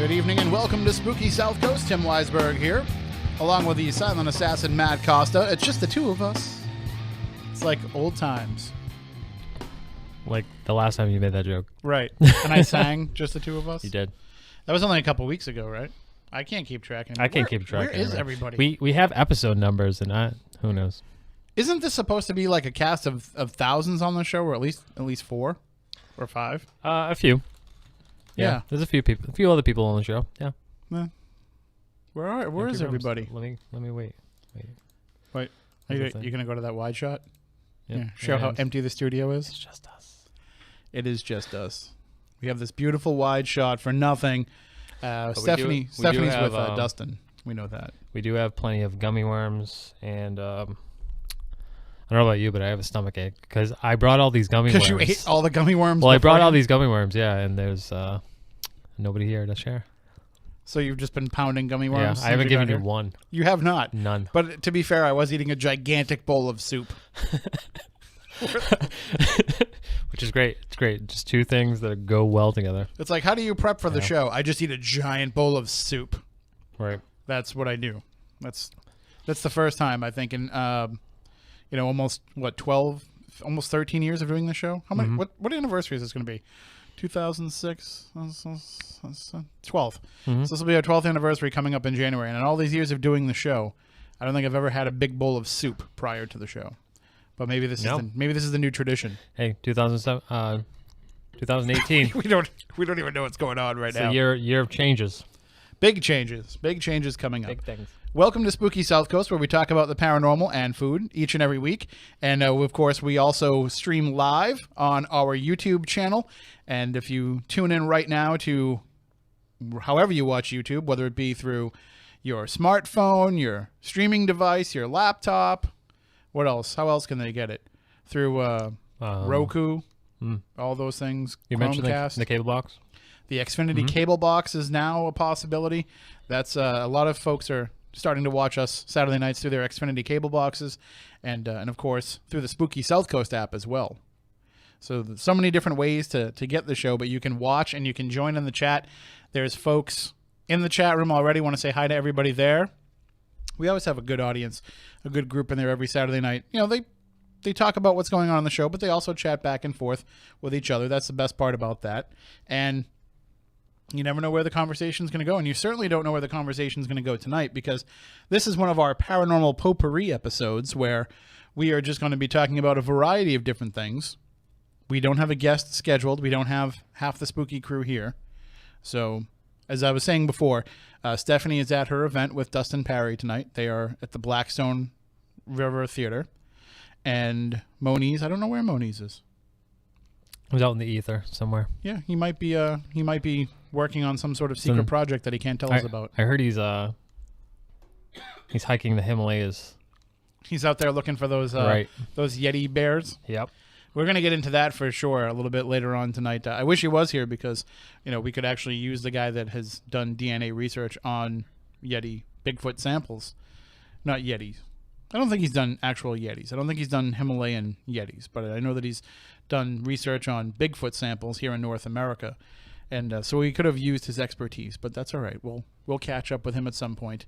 Good evening and welcome to Spooky South Coast. Tim Weisberg here, along with the silent assassin Matt Costa. It's just the two of us. It's like old times. Like the last time you made that joke. Right. And I sang just the two of us? You did. That was only a couple weeks ago, right? I can't keep track. I can't keep track. Where is everybody? We have episode numbers and who knows? Isn't this supposed to be like a cast of thousands on the show, or at least 4 or 5? A few. Yeah. There's a few other people on the show. Yeah. Where is everybody? Let me wait. Wait. Are you gonna go to that wide shot? Yep. Yeah. Show how empty the studio is. It's just us. It is just us. We have this beautiful wide shot for nothing. Stephanie's with Dustin. We know that. We do have plenty of gummy worms, and I don't know about you, but I have a stomach ache because I brought all these gummy worms. Because you ate all the gummy worms? Well, I brought all these gummy worms, yeah, and there's nobody here to share. So you've just been pounding gummy worms? Yeah, I haven't given you one. You have not? None. But to be fair, I was eating a gigantic bowl of soup. Which is great. It's great. Just two things that go well together. It's like, how do you prep for the show? I just eat a giant bowl of soup. Right. That's what I do. That's the first time, I think, in almost 12, almost 13 years of doing the show. How many? What anniversary is this going to be? 2006, 12. So this will be our 12th anniversary coming up in January. And in all these years of doing the show, I don't think I've ever had a big bowl of soup prior to the show. But maybe this is the new tradition. Hey, 2018. we don't even know what's going on right now. It's a year of changes. Big changes coming up. Big things. Welcome to Spooky South Coast, where we talk about the paranormal and food each and every week. And, of course, we also stream live on our YouTube channel. And if you tune in right now to however you watch YouTube, whether it be through your smartphone, your streaming device, your laptop, what else? How else can they get it? Through Roku, all those things. You mentioned the cable box? The Xfinity cable box is now a possibility. That's a lot of folks are starting to watch us Saturday nights through their Xfinity cable boxes, and of course through the Spooky South Coast app as well. So many different ways to get the show, but you can watch and you can join in the chat. There's folks in the chat room already. Want to say hi to everybody there. We always have a good audience, a good group in there every Saturday night. You know, they talk about what's going on the show, but they also chat back and forth with each other. That's the best part about that. And you never know where the conversation's going to go, and you certainly don't know where the conversation's going to go tonight, because this is one of our Paranormal Potpourri episodes where we are just going to be talking about a variety of different things. We don't have a guest scheduled. We don't have half the spooky crew here. So, as I was saying before, Stephanie is at her event with Dustin Parry tonight. They are at the Blackstone River Theater. And Moniz, I don't know where Moniz is. He's out in the ether somewhere. Yeah, he might be working on some sort of secret project that he can't tell us about. I heard he's hiking the Himalayas. He's out there looking for those Yeti bears. Yep. We're going to get into that for sure a little bit later on tonight. I wish he was here because, we could actually use the guy that has done DNA research on Yeti Bigfoot samples. Not Yetis. I don't think he's done actual Yetis. I don't think he's done Himalayan Yetis, but I know that he's done research on Bigfoot samples here in North America. And so we could have used his expertise, but that's all right. We'll catch up with him at some point.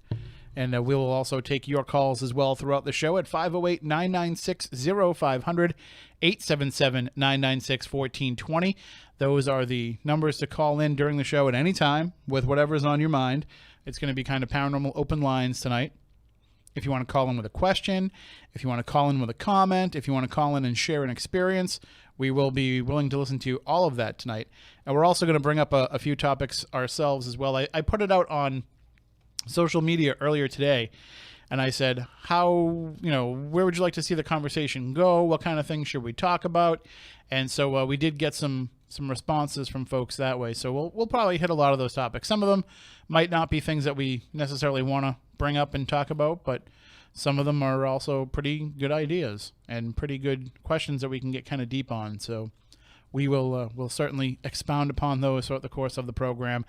And we will also take your calls as well throughout the show at 508-996-0500, 877-996-1420. Those are the numbers to call in during the show at any time with whatever's on your mind. It's going to be kind of paranormal open lines tonight. If you want to call in with a question, if you want to call in with a comment, if you want to call in and share an experience, we will be willing to listen to all of that tonight. And we're also going to bring up a few topics ourselves as well. I put it out on social media earlier today, and I said, where would you like to see the conversation go? What kind of things should we talk about? And so we did get some responses from folks that way. So we'll probably hit a lot of those topics. Some of them might not be things that we necessarily want to bring up and talk about, but some of them are also pretty good ideas and pretty good questions that we can get kind of deep on. So we will we'll certainly expound upon those throughout the course of the program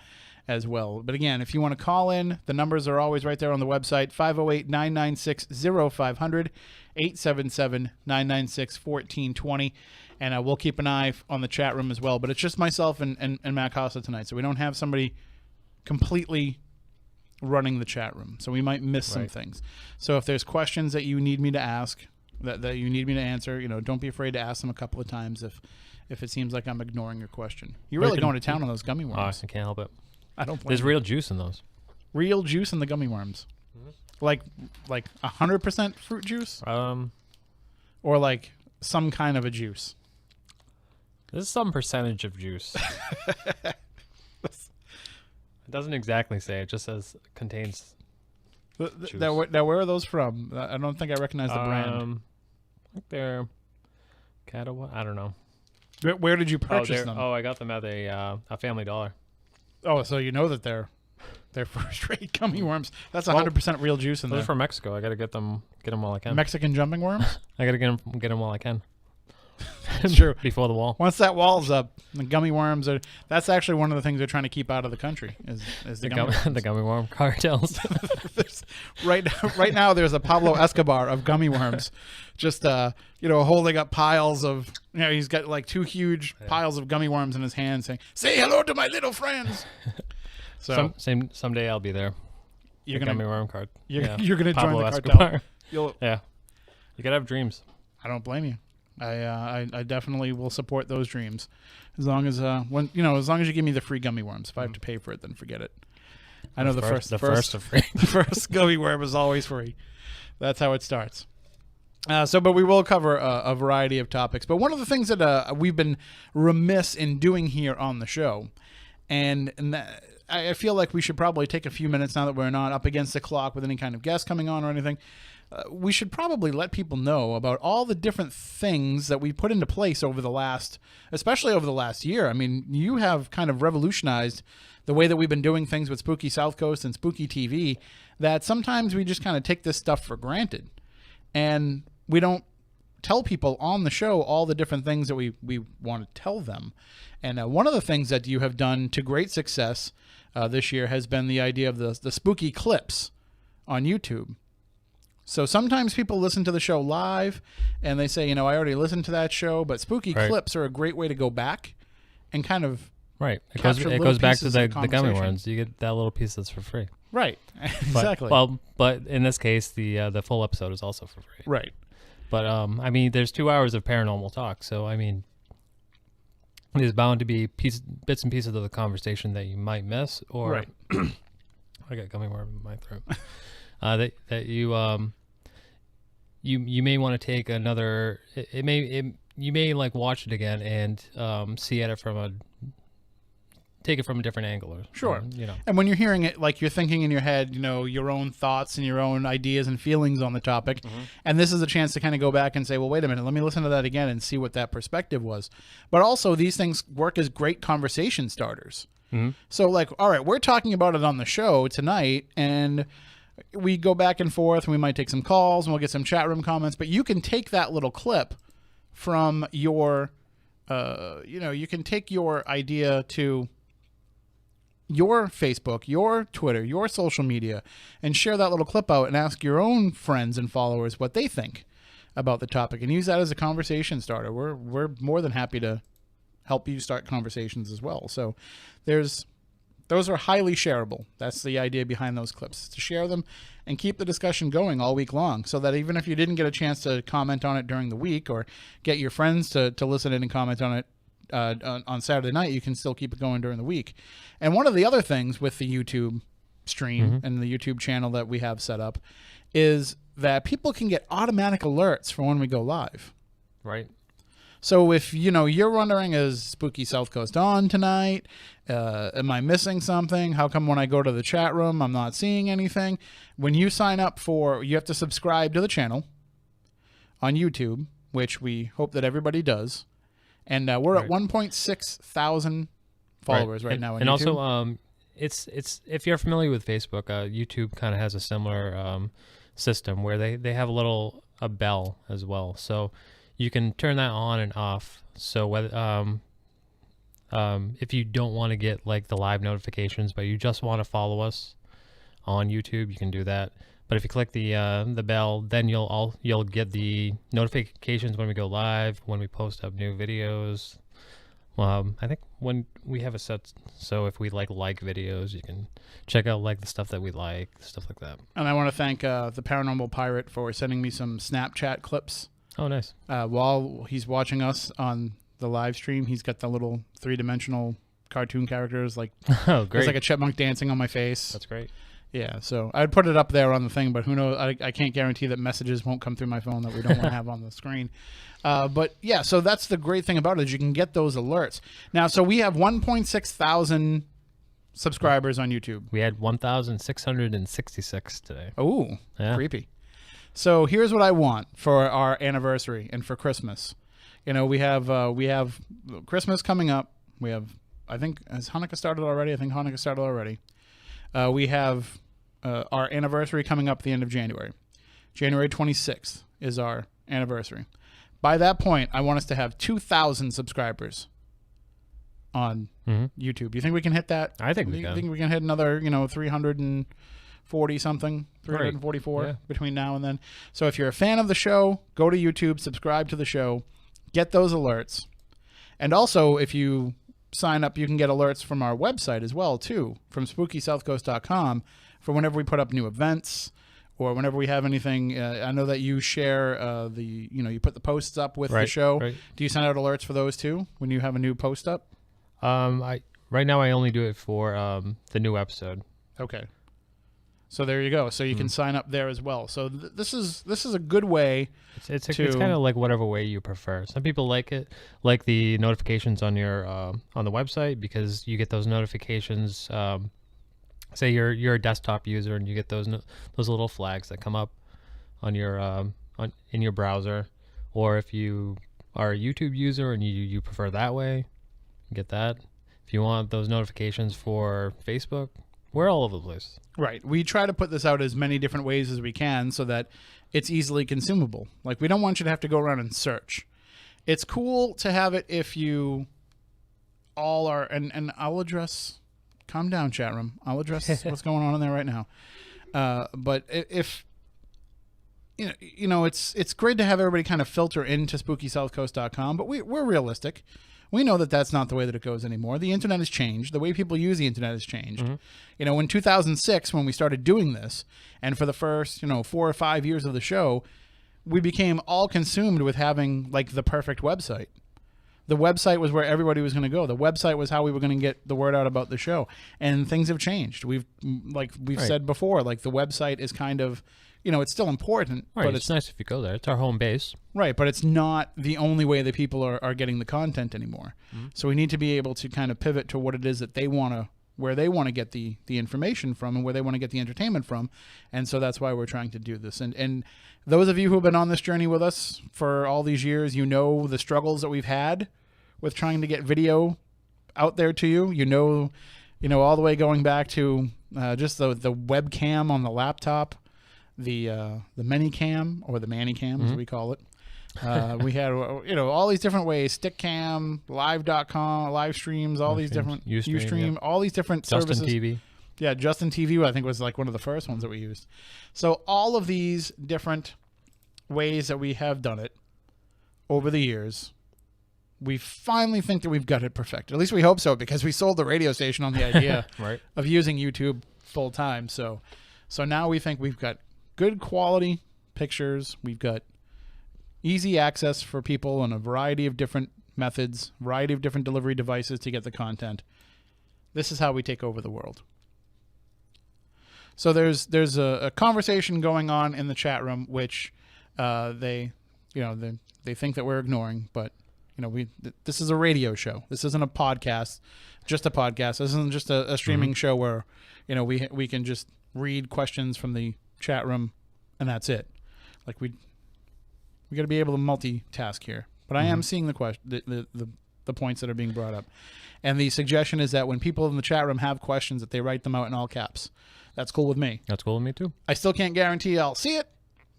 as well. But again, if you want to call in, the numbers are always right there on the website, 508-996-0500, 877-996-1420. And we'll keep an eye on the chat room as well. But it's just myself and Matt Costa tonight, so we don't have somebody completely running the chat room, so we might miss some things. So if there's questions that you need me to ask, that you need me to answer, don't be afraid to ask them a couple of times if it seems like I'm ignoring your question. You're really going to town on those gummy worms. I can't help it. I don't blame There's you. real juice in those. Real juice in the gummy worms. Like 100% fruit juice? Or like some kind of a juice? There's some percentage of juice. It doesn't exactly say. It just says contains juice. Now, where are those from? I don't think I recognize the brand. I think they're Catawa. I don't know. Where did you purchase them? Oh, I got them at a Family Dollar. Oh, so you know that they're first-rate gummy worms. That's 100% real juice in there. Those are from Mexico. I got to get them while I can. Mexican jumping worms? I got to get them while I can. It's true. Before the wall. Once that wall's up, the gummy worms are. That's actually one of the things they're trying to keep out of the country. Is the gummy worms. The gummy worm cartels. right now, there's a Pablo Escobar of gummy worms, just holding up piles of. He's got like 2 huge piles of gummy worms in his hand, saying, "Say hello to my little friends." So someday I'll be there. You're gummy worm card. You're gonna Pablo join the Escobar. cartel. Yeah. You gotta have dreams. I don't blame you. I definitely will support those dreams, as long as as long as you give me the free gummy worms. If I have to pay for it, then forget it. I know the first free. the first gummy worm is always free. That's how it starts. But we will cover a variety of topics. But one of the things that we've been remiss in doing here on the show, and that, I feel like we should probably take a few minutes now that we're not up against the clock with any kind of guest coming on or anything. We should probably let people know about all the different things that we put into place especially over the last year. I mean, you have kind of revolutionized the way that we've been doing things with Spooky South Coast and Spooky TV, that sometimes we just kind of take this stuff for granted. And we don't tell people on the show all the different things that we want to tell them. And one of the things that you have done to great success this year has been the idea of the spooky clips on YouTube. So sometimes people listen to the show live and they say, I already listened to that show, but spooky clips are a great way to go back and kind of It goes back to the gummy worms. You get that little piece that's for free. Right. Exactly. But in this case, the full episode is also for free. Right. But there's 2 hours of paranormal talk, so there's bound to be bits and pieces of the conversation that you might miss, or right. I got gummy worm in my throat. That you may want to take another. You may like watch it again and see at it take it from a different angle. Or, sure. And when you're hearing it, like you're thinking in your head, your own thoughts and your own ideas and feelings on the topic. Mm-hmm. And this is a chance to kind of go back and say, well, wait a minute, let me listen to that again and see what that perspective was. But also these things work as great conversation starters. Mm-hmm. So like, all right, we're talking about it on the show tonight, and we go back and forth, and we might take some calls and we'll get some chat room comments, but you can take that little clip from your, you can take your idea to your Facebook, your Twitter, your social media, and share that little clip out and ask your own friends and followers what they think about the topic, and use that as a conversation starter. We're more than happy to help you start conversations as well. So those are highly shareable. That's the idea behind those clips, to share them and keep the discussion going all week long, so that even if you didn't get a chance to comment on it during the week or get your friends to listen in and comment on it on Saturday night, you can still keep it going during the week. And one of the other things with the YouTube stream and the YouTube channel that we have set up is that people can get automatic alerts for when we go live. Right. So if you're wondering, is Spooky South Coast on tonight? Am I missing something? How come when I go to the chat room I'm not seeing anything? When you sign up you have to subscribe to the channel on YouTube, which we hope that everybody does. And we're at 1.6 thousand followers right now on and YouTube. Also, it's if you're familiar with Facebook, YouTube kind of has a similar system where they have a bell as well, so you can turn that on and off. So whether if you don't want to get like the live notifications, but you just want to follow us on YouTube, you can do that. But if you click the bell, then you'll get the notifications when we go live, when we post up new videos, I think when we have a set, so if we like videos, you can check out like the stuff that we like, stuff like that. And I want to thank the Paranormal Pirate for sending me some Snapchat clips. Oh, nice. While he's watching us on the live stream, he's got the little 3-dimensional cartoon characters. Like, oh, great. there's like a chipmunk dancing on my face. That's great. Yeah, so I'd put it up there on the thing, but who knows? I can't guarantee that messages won't come through my phone that we don't want to have on the screen. But yeah, so that's the great thing about it is you can get those alerts. Now, so we have 1.6 thousand subscribers on YouTube. We had 1,666 today. Oh, Yeah. creepy. So here's what I want for our anniversary and for Christmas. You know, we have Christmas coming up. We have, I think, has Hanukkah started already? I think Hanukkah started already. We have our anniversary coming up at the end of January. January 26th is our anniversary. By that point, I want us to have 2,000 subscribers on YouTube. Do you think we can hit that? I think we Do you can. think we can hit another, 340 something, 344 Yeah. between now and then? So if you're a fan of the show, go to YouTube, subscribe to the show, get those alerts. And also, if you sign up, you can get alerts from our website as well, too, from SpookySouthCoast.com for whenever we put up new events or whenever we have anything. I know that you share you put the posts up with the show. Right. Do you send out alerts for those too when you have a new post up? Right now I only do it for the new episode. Okay. So there you go. So you can sign up there as well. So this is a good way. It's kind of like whatever way you prefer. Some people like it, like the notifications on your on the website, because you get those notifications. Say you're a desktop user and you get those little flags that come up on your in your browser, or if you are a YouTube user and you prefer that way, you get that. If you want those notifications for Facebook, we're all over the place. Right. We try to put this out as many different ways as we can so that it's easily consumable. Like, we don't want you to have to go around and search. It's cool to have it if you all are, and I'll address, calm down, chat room. I'll address what's going on in there right now. But if, it's great to have everybody kind of filter into SpookySouthCoast.com, but we're realistic. We know that that's not the way that it goes anymore. The internet has changed. The way people use the internet has changed. In 2006, when we started doing this, and for the first, 4 or 5 years of the show, we became all consumed with having like the perfect website. The website was where everybody was going to go. The website was how we were going to get the word out about the show. And things have changed. We've said before, like, the website is kind of, it's still important. Right, but it's nice if you go there. It's our home base. Right, but it's not the only way that people are getting the content anymore. So we need to be able to kind of pivot to what it is that they want to, where they want to get the information from and where they want to get the entertainment from. And so that's why we're trying to do this. And those of you who have been on this journey with us for all these years, the struggles that we've had with trying to get video out there to you, all the way going back to just the webcam on the laptop, the Manycam, or the Mannycam as we call it. We had all these different ways: Stickcam, Live.com, live streams, all these different Ustream, all these different services. Justin TV. Yeah, Justin TV, I think, was like one of the first ones that we used. So all of these different ways that we have done it over the years, we finally think that we've got it perfected. At least we hope so, because we sold the radio station on the idea of using YouTube full time. So now we think we've got good quality pictures. We've got easy access for people on a variety of different methods, variety of different delivery devices to get the content. This is how we take over the world. So there's a conversation going on in the chat room, which they think that we're ignoring, but this is a radio show. This isn't a podcast, just a podcast. This isn't just a streaming show where we can just read questions from the chat room and that's it. Like, we got to be able to multitask here. But I am seeing the points that are being brought up, and the suggestion is that when people in the chat room have questions, that they write them out in all caps. That's cool with me. That's cool with me too. I still can't guarantee I'll see it,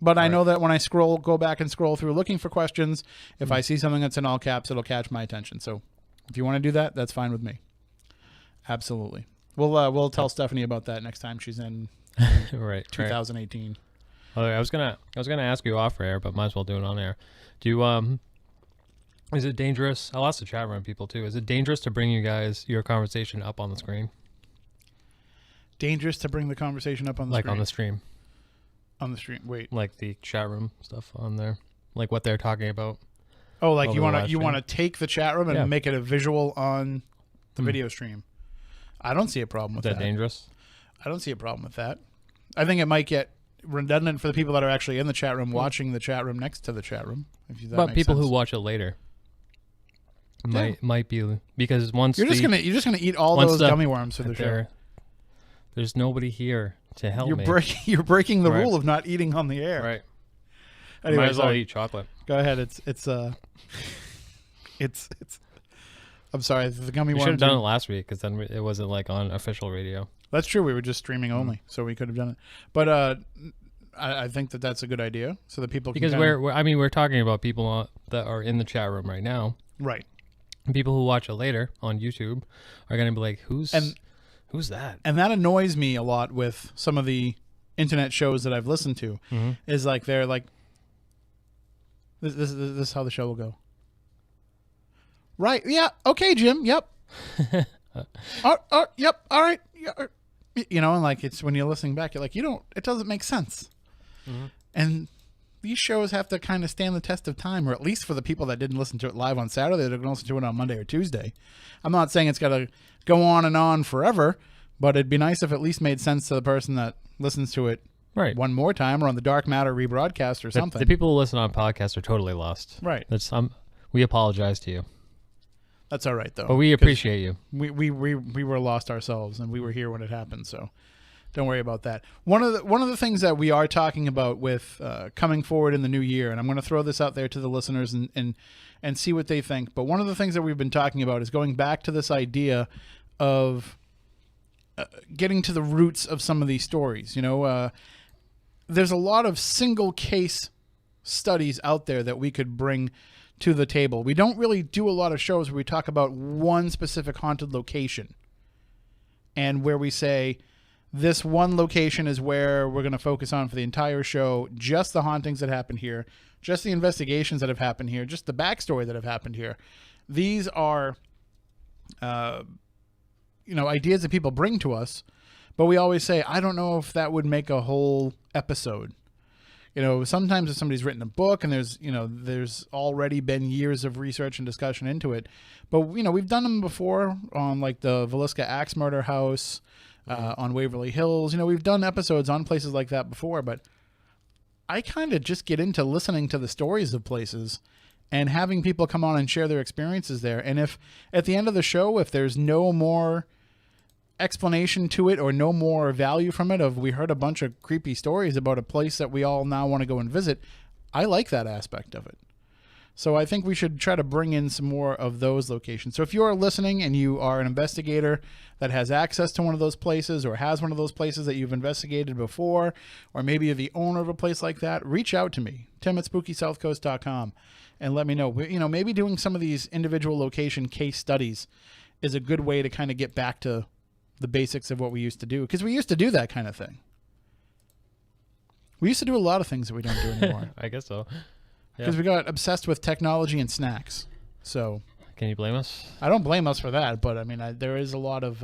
but I know that when I go back and scroll through looking for questions, if I see something that's in all caps, it'll catch my attention. So if you want to do that, that's fine with me. Absolutely. We'll tell Stephanie about that next time she's in 2018. I was gonna ask you off air, but might as well do it on air. Do you Is it dangerous? I'll ask the chat room people too. Is it dangerous to bring your conversation up on the screen? Dangerous to bring the conversation up on the like screen. on the stream. On the stream. Wait. Like the chat room stuff on there. Like what they're talking about. Oh, like you want to take the chat room and make it a visual on the video stream. I don't see a problem with that. Is that dangerous? I don't see a problem with that. I think it might get redundant for the people that are actually in the chat room watching the chat room next to the chat room. But people who watch it later might be, because once you're just gonna eat all those gummy worms for the show. There's nobody here to help me. You're breaking the rule of not eating on the air. Right. Anyway, might as well eat chocolate. Go ahead. It's I'm sorry. The gummy worms. We should have done it last week because then it wasn't like on official radio. That's true. We were just streaming only, so we could have done it. But I think that's a good idea, so that people can we're talking about people that are in the chat room right now, right? And people who watch it later on YouTube are going to be like, "Who's that?" And that annoys me a lot with some of the internet shows that I've listened to. Is like they're like, this is how the show will go. Right? Yeah. Okay, Jim. Yep. Yep. All right. Yeah. You know, and like it's when you're listening back, you're like, it doesn't make sense. And these shows have to kind of stand the test of time, or at least for the people that didn't listen to it live on Saturday, they're going to listen to it on Monday or Tuesday. I'm not saying it's got to go on and on forever, but it'd be nice if it at least made sense to the person that listens to it one more time, or on the Dark Matter rebroadcast or something. The people who listen on podcasts are totally lost. Right. We apologize to you. That's all right, though. But we appreciate you. We were lost ourselves, and we were here when it happened, so don't worry about that. One of the things that we are talking about with coming forward in the new year, and I'm going to throw this out there to the listeners and see what they think, but one of the things that we've been talking about is going back to this idea of getting to the roots of some of these stories. You know, there's a lot of single case studies out there that we could bring to the table. We don't really do a lot of shows where we talk about one specific haunted location and where we say this one location is where we're going to focus on for the entire show, just the hauntings that happen here, just the investigations that have happened here, just the backstory that have happened here. These are ideas that people bring to us, but we always say, I don't know if that would make a whole episode. You know, sometimes if somebody's written a book and there's already been years of research and discussion into it, but we've done them before on like the Villisca Axe Murder House, on Waverly Hills. We've done episodes on places like that before, but I kind of just get into listening to the stories of places and having people come on and share their experiences there. And if at the end of the show, if there's no more explanation to it or no more value from it, we heard a bunch of creepy stories about a place that we all now want to go and visit, I like that aspect of it. So I think we should try to bring in some more of those locations. So if you are listening and you are an investigator that has access to one of those places or has one of those places that you've investigated before, or maybe you're the owner of a place like that, reach out to me, tim@spookysouthcoast.com, and let me know. Maybe doing some of these individual location case studies is a good way to kind of get back to the basics of what we used to do, because we used to do that kind of thing. We used to do a lot of things that we don't do anymore. I guess so. Because we got obsessed with technology and snacks. So can you blame us? I don't blame us for that, but I mean, there is a lot of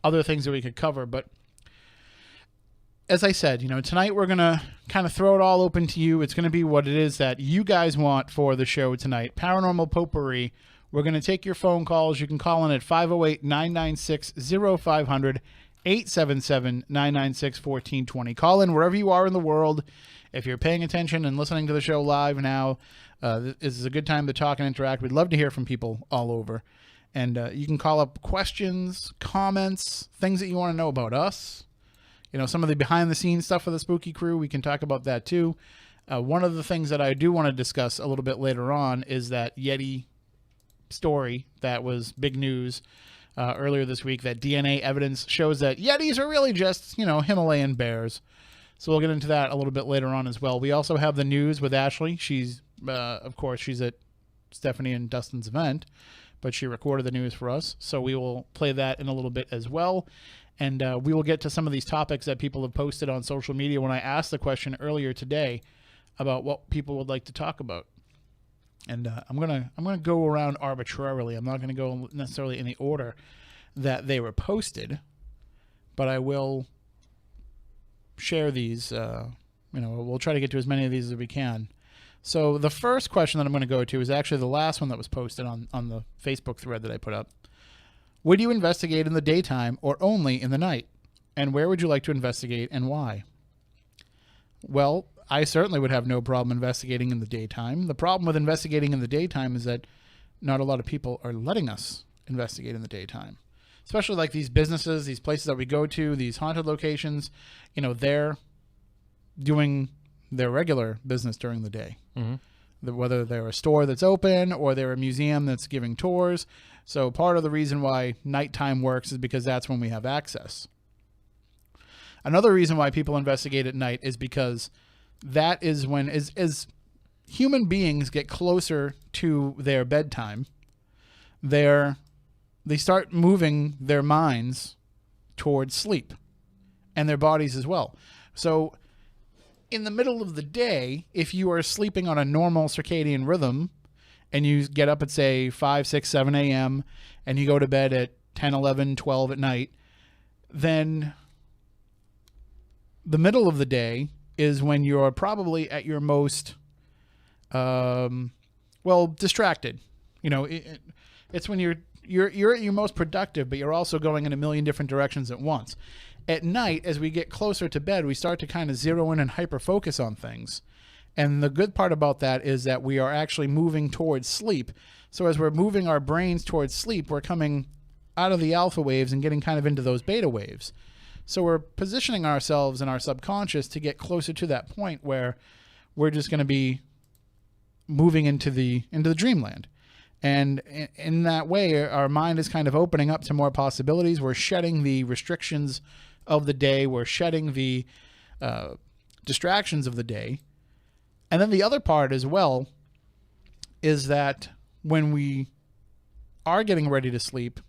other things that we could cover. But as I said, tonight we're going to kind of throw it all open to you. It's going to be what it is that you guys want for the show tonight. Paranormal Potpourri. We're going to take your phone calls. You can call in at 508-996-0500, 877-996-1420. Call in wherever you are in the world. If you're paying attention and listening to the show live now, this is a good time to talk and interact. We'd love to hear from people all over. And you can call up questions, comments, things that you want to know about us. Some of the behind-the-scenes stuff for the Spooky Crew, we can talk about that too. One of the things that I do want to discuss a little bit later on is that Yeti story that was big news earlier this week, that DNA evidence shows that Yetis are really just, Himalayan bears. So we'll get into that a little bit later on as well. We also have the news with Ashley. She's, of course, she's at Stephanie and Dustin's event, but she recorded the news for us. So we will play that in a little bit as well. And we will get to some of these topics that people have posted on social media when I asked the question earlier today about what people would like to talk about. And I'm gonna go around arbitrarily. I'm not gonna go necessarily in the order that they were posted, but I will share these. We'll try to get to as many of these as we can. So the first question that I'm going to go to is actually the last one that was posted on the Facebook thread that I put up. Would you investigate in the daytime or only in the night? And where would you like to investigate and why? Well, I certainly would have no problem investigating in the daytime. The problem with investigating in the daytime is that not a lot of people are letting us investigate in the daytime. Especially like these businesses, these places that we go to, these haunted locations, they're doing their regular business during the day. Mm-hmm. Whether they're a store that's open or they're a museum that's giving tours. So part of the reason why nighttime works is because that's when we have access. Another reason why people investigate at night is because that is when, as human beings get closer to their bedtime, they start moving their minds towards sleep and their bodies as well. So in the middle of the day, if you are sleeping on a normal circadian rhythm and you get up at, say, 5, 6, 7 a.m. and you go to bed at 10, 11, 12 at night, then the middle of the day is when you're probably at your most, distracted. It's when you're at your most productive, but you're also going in a million different directions at once. At night, as we get closer to bed, we start to kind of zero in and hyper-focus on things. And the good part about that is that we are actually moving towards sleep. So as we're moving our brains towards sleep, we're coming out of the alpha waves and getting kind of into those beta waves. So we're positioning ourselves in our subconscious to get closer to that point where we're just going to be moving into the dreamland. And in that way, our mind is kind of opening up to more possibilities. We're shedding the restrictions of the day. We're shedding the distractions of the day. And then the other part as well is that when we are getting ready to sleep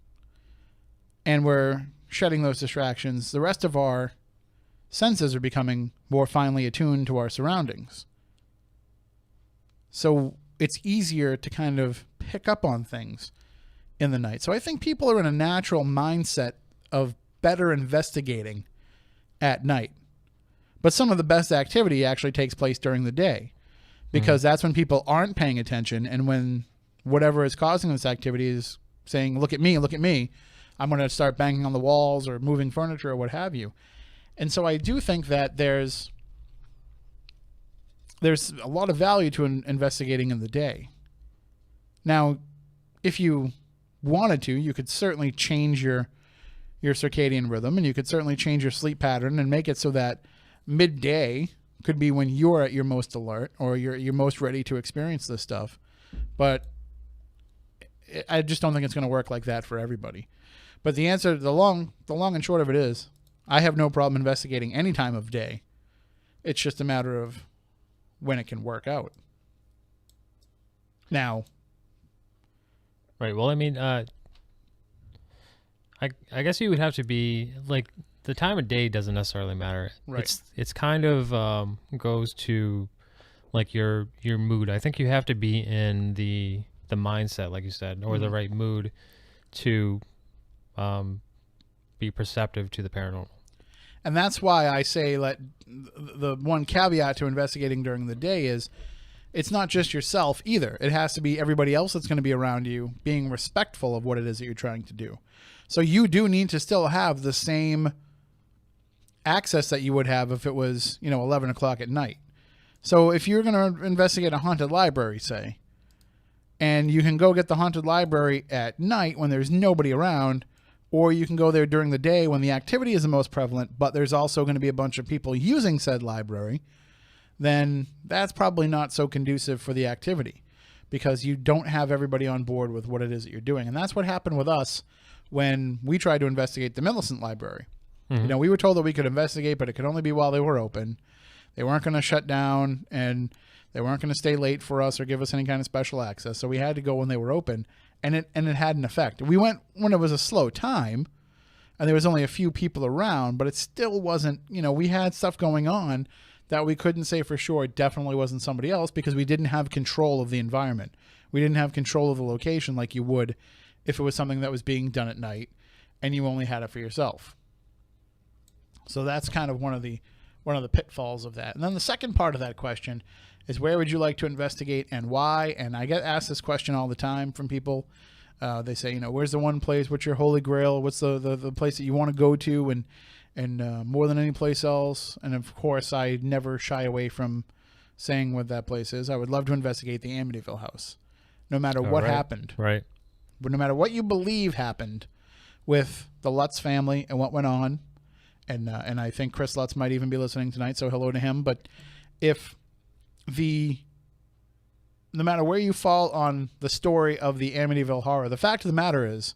and we're shedding those distractions, the rest of our senses are becoming more finely attuned to our surroundings. So it's easier to kind of pick up on things in the night. So I think people are in a natural mindset of better investigating at night. But some of the best activity actually takes place during the day because that's when people aren't paying attention, and when whatever is causing this activity is saying, look at me, I'm going to start banging on the walls or moving furniture or what have you. And so I do think that there's a lot of value to investigating in the day. Now, if you wanted to, you could certainly change your circadian rhythm, and you could certainly change your sleep pattern and make it so that midday could be when you're at your most alert or you're most ready to experience this stuff. But I just don't think it's going to work like that for everybody. But the answer, the long and short of it is, I have no problem investigating any time of day. It's just a matter of when it can work out. Now, right. Well, I mean, I guess you would have to be like, the time of day doesn't necessarily matter. Right. It's kind of goes to like your mood. I think you have to be in the mindset, like you said, or the right mood to be perceptive to the paranormal. And that's why I say that the one caveat to investigating during the day is it's not just yourself either. It has to be everybody else that's going to be around you being respectful of what it is that you're trying to do. So you do need to still have the same access that you would have if it was, 11 o'clock at night. So if you're going to investigate a haunted library, say, and you can go get the haunted library at night when there's nobody around, or you can go there during the day when the activity is the most prevalent, but there's also going to be a bunch of people using said library, then that's probably not so conducive for the activity because you don't have everybody on board with what it is that you're doing. And that's what happened with us when we tried to investigate the Millicent Library. Mm-hmm. We were told that we could investigate, but it could only be while they were open. They weren't going to shut down, and they weren't going to stay late for us or give us any kind of special access. So we had to go when they were open, and it had an effect. We went when it was a slow time, and there was only a few people around, but it still wasn't, we had stuff going on that we couldn't say for sure it definitely wasn't somebody else because we didn't have control of the environment. We didn't have control of the location like you would if it was something that was being done at night and you only had it for yourself. So that's kind of one of the pitfalls of that. And then the second part of that question is, where would you like to investigate and why? And I get asked this question all the time from people. They say, where's the one place? What's your holy grail? What's the place that you want to go to and more than any place else? And of course, I never shy away from saying what that place is. I would love to investigate the Amityville house, no matter what happened. Right. But no matter what you believe happened with the Lutz family and what went on, and I think Chris Lutz might even be listening tonight, so hello to him. But no matter where you fall on the story of the Amityville horror, the fact of the matter is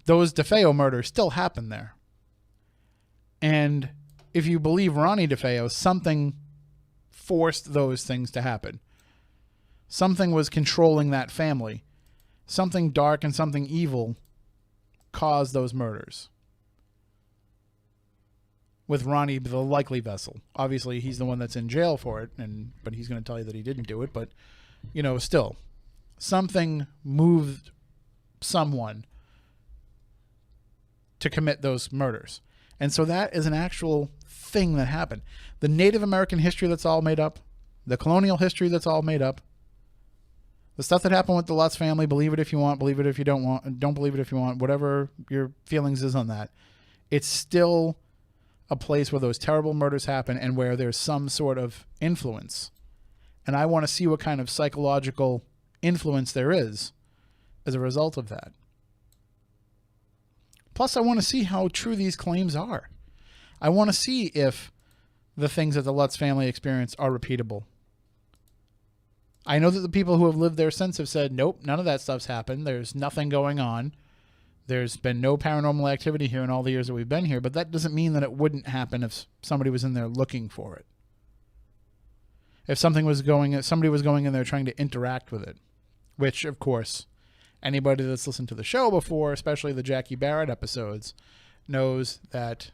those DeFeo murders still happen there. And if you believe Ronnie DeFeo, something forced those things to happen. Something was controlling that family. Something dark and something evil caused those murders. With Ronnie, the likely vessel. Obviously, he's the one that's in jail for it, but he's going to tell you that he didn't do it. But, still, something moved someone to commit those murders. And so that is an actual thing that happened. The Native American history that's all made up, the colonial history that's all made up, the stuff that happened with the Lutz family, believe it if you want, believe it if you don't want, don't believe it if you want, whatever your feelings is on that, it's still a place where those terrible murders happen and where there's some sort of influence. And I want to see what kind of psychological influence there is as a result of that. Plus, I want to see how true these claims are. I want to see if the things that the Lutz family experienced are repeatable. I know that the people who have lived there since have said, nope, none of that stuff's happened. There's nothing going on. There's been no paranormal activity here in all the years that we've been here, but that doesn't mean that it wouldn't happen if somebody was in there looking for it. If somebody was going in there trying to interact with it, which, of course, anybody that's listened to the show before, especially the Jackie Barrett episodes, knows that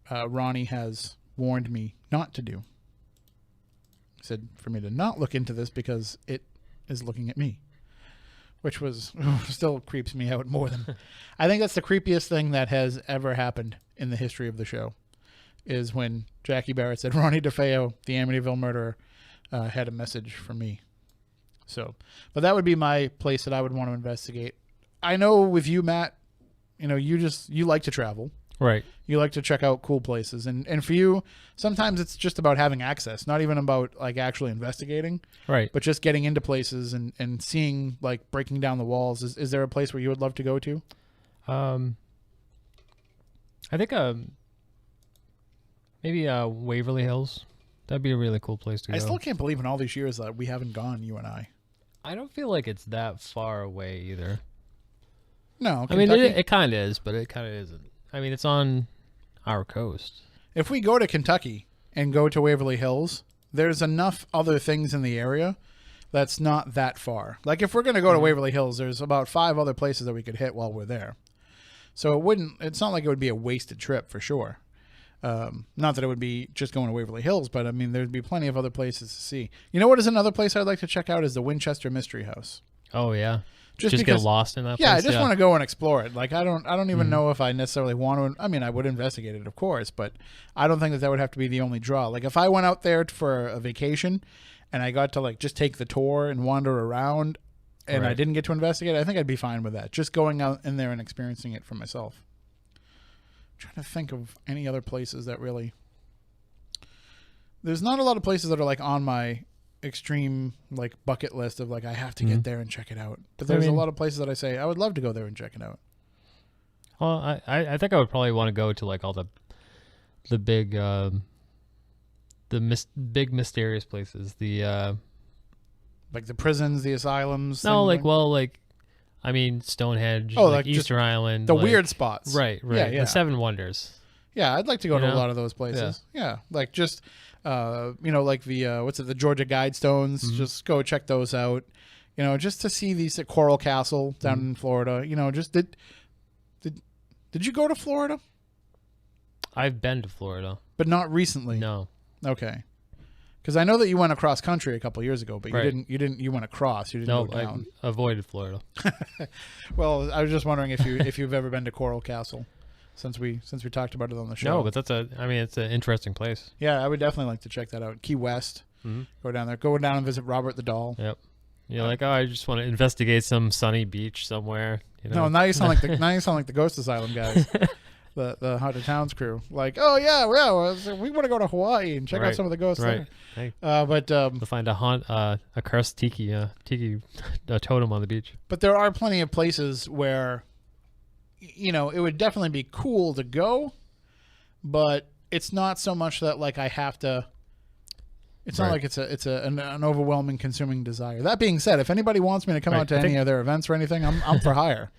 Ronnie has warned me not to do. He said for me to not look into this because it is looking at me, which still creeps me out more than... I think that's the creepiest thing that has ever happened in the history of the show, is when Jackie Barrett said Ronnie DeFeo, the Amityville murderer, had a message for me. So, but that would be my place that I would want to investigate. I know with you, Matt, you like to travel. Right. You like to check out cool places. And for you, sometimes it's just about having access, not even about like actually investigating. Right. But just getting into places and seeing, like, breaking down the walls. Is there a place where you would love to go to? I think maybe Waverly Hills. That'd be a really cool place to go. I still can't believe in all these years that we haven't gone, you and I. I don't feel like it's that far away either. No, Kentucky? I mean, it kind of is, but it kind of isn't. I mean, it's on our coast. If we go to Kentucky and go to Waverly Hills, there's enough other things in the area that's not that far. Like, if we're going to go to Waverly Hills, there's about 5 other places that we could hit while we're there. So it's not like it would be a wasted trip for sure. Not that it would be just going to Waverly Hills, but I mean, there'd be plenty of other places to see. You know what is another place I'd like to check out is the Winchester Mystery House. Oh, yeah. Just because, get lost in that place? Yeah, I just want to go and explore it. Like, I don't even know if I necessarily want to. I mean, I would investigate it, of course, but I don't think that would have to be the only draw. Like, if I went out there for a vacation and I got to, like, just take the tour and wander around and I didn't get to investigate, I think I'd be fine with that. Just going out in there and experiencing it for myself. I'm trying to think of any other places that really... There's not a lot of places that are, like, on my extreme, like, bucket list of, like, I have to get there and check it out. But there's a lot of places that I say I would love to go there and check it out. Well, I think I would probably want to go to, like, all the big big mysterious places. The like the prisons, the asylums. No, like I mean Stonehenge, like Easter Island, the weird spots. Right. Yeah. The 7 Wonders. Yeah, I'd like to go to a lot of those places. Yeah, like just like the Georgia Guidestones. Just go check those out. Just to see these at Coral Castle down in Florida. Just did you go to Florida? I've been to Florida, but not recently. No. Okay. Because I know that you went across country a couple years ago, but Right. You went across. You didn't go down. I avoided Florida. Well, I was just wondering if you've ever been to Coral Castle, since we talked about it on the show. No, but it's an interesting place. Yeah, I would definitely like to check that out. Key West. Mm-hmm. Go down there. Go down and visit Robert the Doll. Yep. You're like, oh, I just want to investigate some sunny beach somewhere. You know? No, now you sound like the Ghost Asylum guys. The Haunted Towns crew, like, oh yeah, we want to go to Hawaii and check out some of the ghosts there. Hey. To find a cursed tiki totem on the beach. But there are plenty of places where, you know, it would definitely be cool to go, but it's not so much that like I have to. It's not like it's an overwhelming, consuming desire. That being said, if anybody wants me to come out to any of their events or anything, I'm for hire.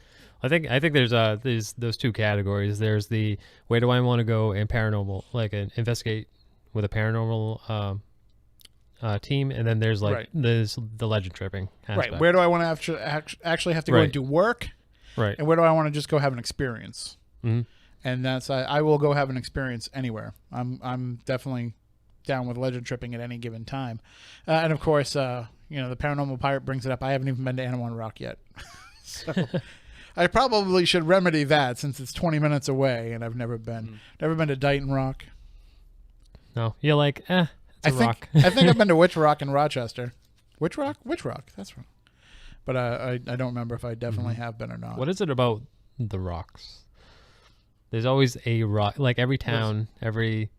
I think there's those two categories. There's the where do I want to go and paranormal, like investigate with a paranormal team, and then there's there's the legend tripping aspect. Right. Where do I want to actually have to go and do work? Right. And where do I want to just go have an experience? Mm-hmm. And that's I will go have an experience anywhere. I'm definitely down with legend tripping at any given time. And of course, the Paranormal Pirate brings it up. I haven't even been to Anawan Rock yet. So I probably should remedy that since it's 20 minutes away and I've never been. Never been to Dighton Rock. No, you're like, it's a rock. I think I've been to Witch Rock in Rochester. Witch Rock? Witch Rock. That's right. But I don't remember if I definitely have been or not. What is it about the rocks? There's always a rock. Like every town, every...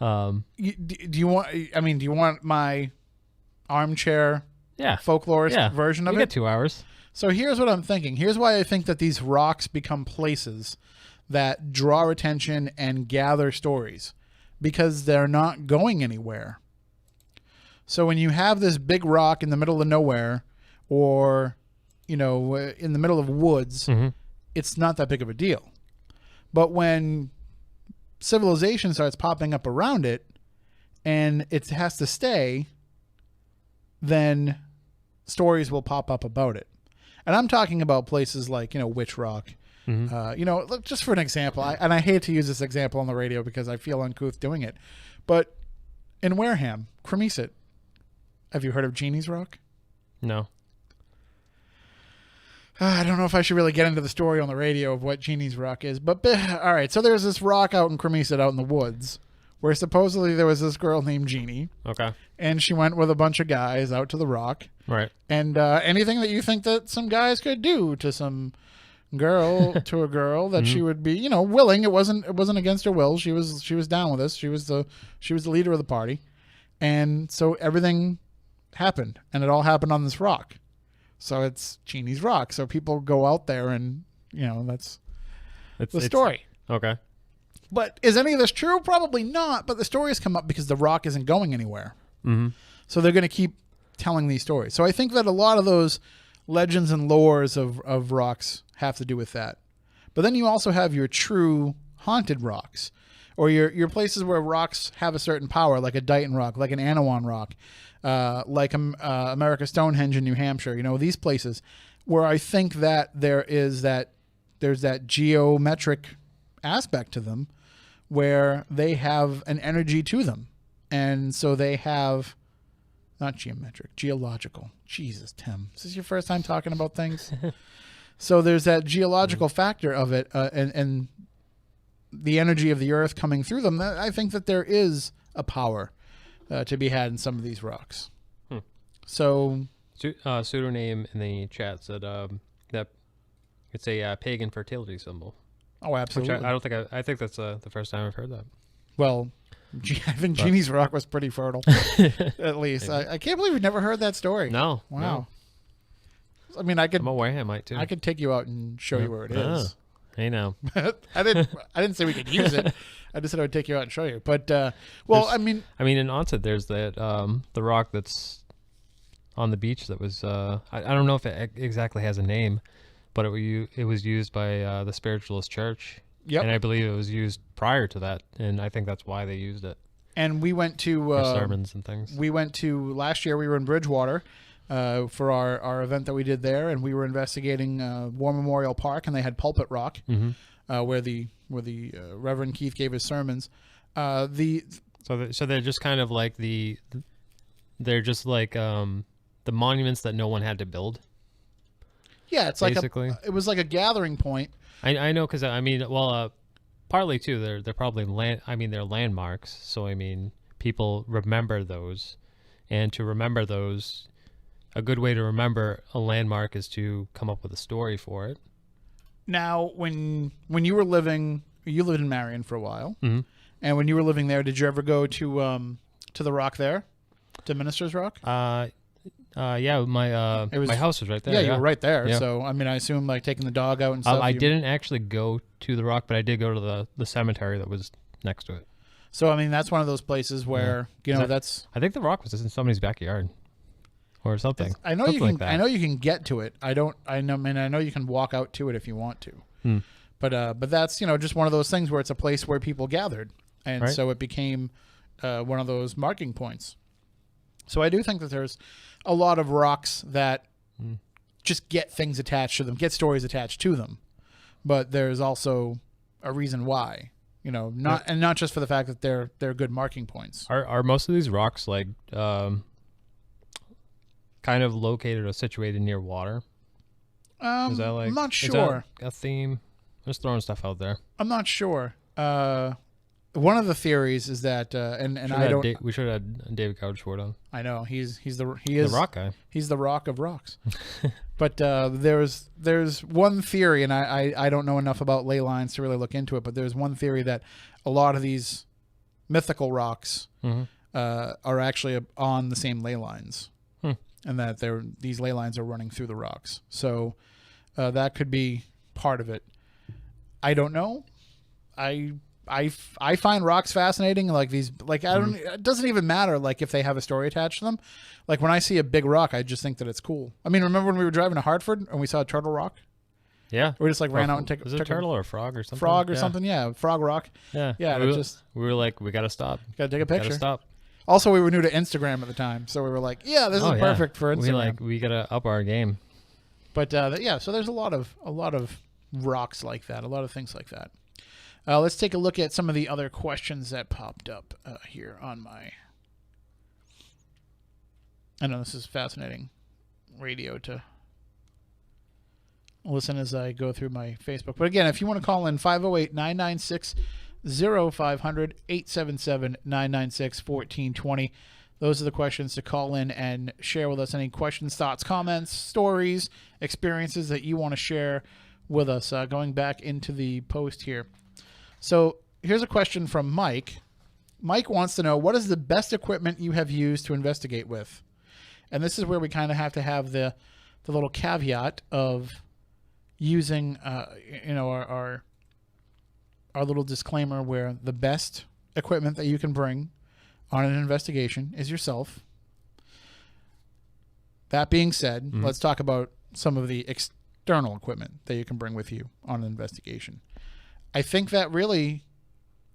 do you want my armchair folklorist version of it? You get 2 hours. So here's what I'm thinking. Here's why I think that these rocks become places that draw attention and gather stories, because they're not going anywhere. So when you have this big rock in the middle of nowhere, or in the middle of woods, it's not that big of a deal. But when civilization starts popping up around it and it has to stay, then stories will pop up about it. And I'm talking about places like, Witch Rock. Look, just for an example, I hate to use this example on the radio because I feel uncouth doing it, but in Wareham, Cremisa, have you heard of Jeannie's Rock? No. I don't know if I should really get into the story on the radio of what Jeannie's Rock is, but all right. So there's this rock out in Cremisa, out in the woods, where supposedly there was this girl named Jeannie. Okay. And she went with a bunch of guys out to the rock. Right. And anything that you think that some guys could do to some girl, to a girl, that she would be, willing. It wasn't against her will. She was down with us. She was the leader of the party, and so everything happened, and it all happened on this rock. So it's Jeannie's Rock. So people go out there and, that's the story. Okay. But is any of this true? Probably not. But the stories come up because the rock isn't going anywhere. Mm-hmm. So they're going to keep telling these stories. So I think that a lot of those legends and lores of rocks have to do with that. But then you also have your true haunted rocks, or your places where rocks have a certain power, like a Dighton Rock, like an Anawan Rock. Like America Stonehenge in New Hampshire, these places where I think that there's that geometric aspect to them where they have an energy to them. And so they have, not geometric, geological. Jesus, Tim, is this your first time talking about things? So there's that geological factor of it, and the energy of the earth coming through them. I think that there is a power to be had in some of these rocks. So pseudonym in the chat said that it's a pagan fertility symbol. Oh, absolutely. Which I don't think I think that's the first time I've heard that. Well, I think Jeannie's Rock was pretty fertile, at least. I can't believe we've never heard that story. No. Wow. No. I mean, I'm a Warehamite too. I could take you out and show you where it is. Hey now. I didn't say we could use it. I just said I would take you out and show you. But in Onset there's that the rock that's on the beach that was I don't know if it exactly has a name, but it was used by the Spiritualist Church. Yep. And I believe it was used prior to that, and I think that's why they used it. And we went to sermons and things. We went to last year. We were in Bridgewater for our event that we did there, and we were investigating War Memorial Park, and they had Pulpit Rock, where the where the Reverend Keith gave his sermons. The So they're just kind of like they're just like the monuments that no one had to build. Yeah, it's basically. it was like a gathering point. I know, because I mean, well, partly too, they're probably they're landmarks. So I mean, people remember those, and to remember those, a good way to remember a landmark is to come up with a story for it. Now, when you were living, you lived in Marion for a while, Mm-hmm. and when you were living there, did you ever go to the Rock there, to Minister's Rock? Yeah, my house was right there. Yeah, you were right there. Yeah. So I mean, I assume like taking the dog out and stuff. I didn't actually go to the Rock, but I did go to the cemetery that was next to it. So I mean, that's one of those places where that's. I think the Rock was in somebody's backyard, or something. I know something you can. like that. I know you can get to it. I know. I know you can walk out to it if you want to. But that's just one of those things where it's a place where people gathered, and so it became one of those marking points. So I do think that there's a lot of rocks that just get things attached to them, get stories attached to them, but there's also a reason why. Not just for the fact that they're good marking points. Are most of these rocks like kind of located or situated near water? Is that like, I'm not is sure. that a theme? Just throwing stuff out there. I'm not sure. One of the theories is that, we should have had David Couchford on. I know he is the rock guy. He's the rock of rocks. But there's one theory, and I don't know enough about ley lines to really look into it. But there's one theory that a lot of these mythical rocks are actually on the same ley lines, and that these ley lines are running through the rocks. So that could be part of it. I don't know. I find rocks fascinating. Like these, like I don't. It doesn't even matter. Like if they have a story attached to them. Like when I see a big rock, I just think that it's cool. I mean, remember when we were driving to Hartford and we saw a turtle rock? Yeah, we just like ran out and took. Was it a turtle or a frog or something? Frog or something? Yeah, frog rock. Yeah, yeah. We were like, we gotta stop. Gotta take a picture. Gotta stop. Also, we were new to Instagram at the time, so we were like, yeah, this is perfect for Instagram. We gotta up our game. But yeah, so there's a lot of rocks like that, a lot of things like that. Let's take a look at some of the other questions that popped up here on my... I know this is fascinating radio to listen as I go through my Facebook. But again, if you want to call in, 508-996-0500, 877-996-1420. Those are the questions to call in and share with us. Any questions, thoughts, comments, stories, experiences that you want to share with us. Going back into the post here. So here's a question from Mike. Mike wants to know, what is the best equipment you have used to investigate with? And this is where we kind of have to have the little caveat of using, our little disclaimer where the best equipment that you can bring on an investigation is yourself. That being said, let's talk about some of the external equipment that you can bring with you on an investigation. I think that really,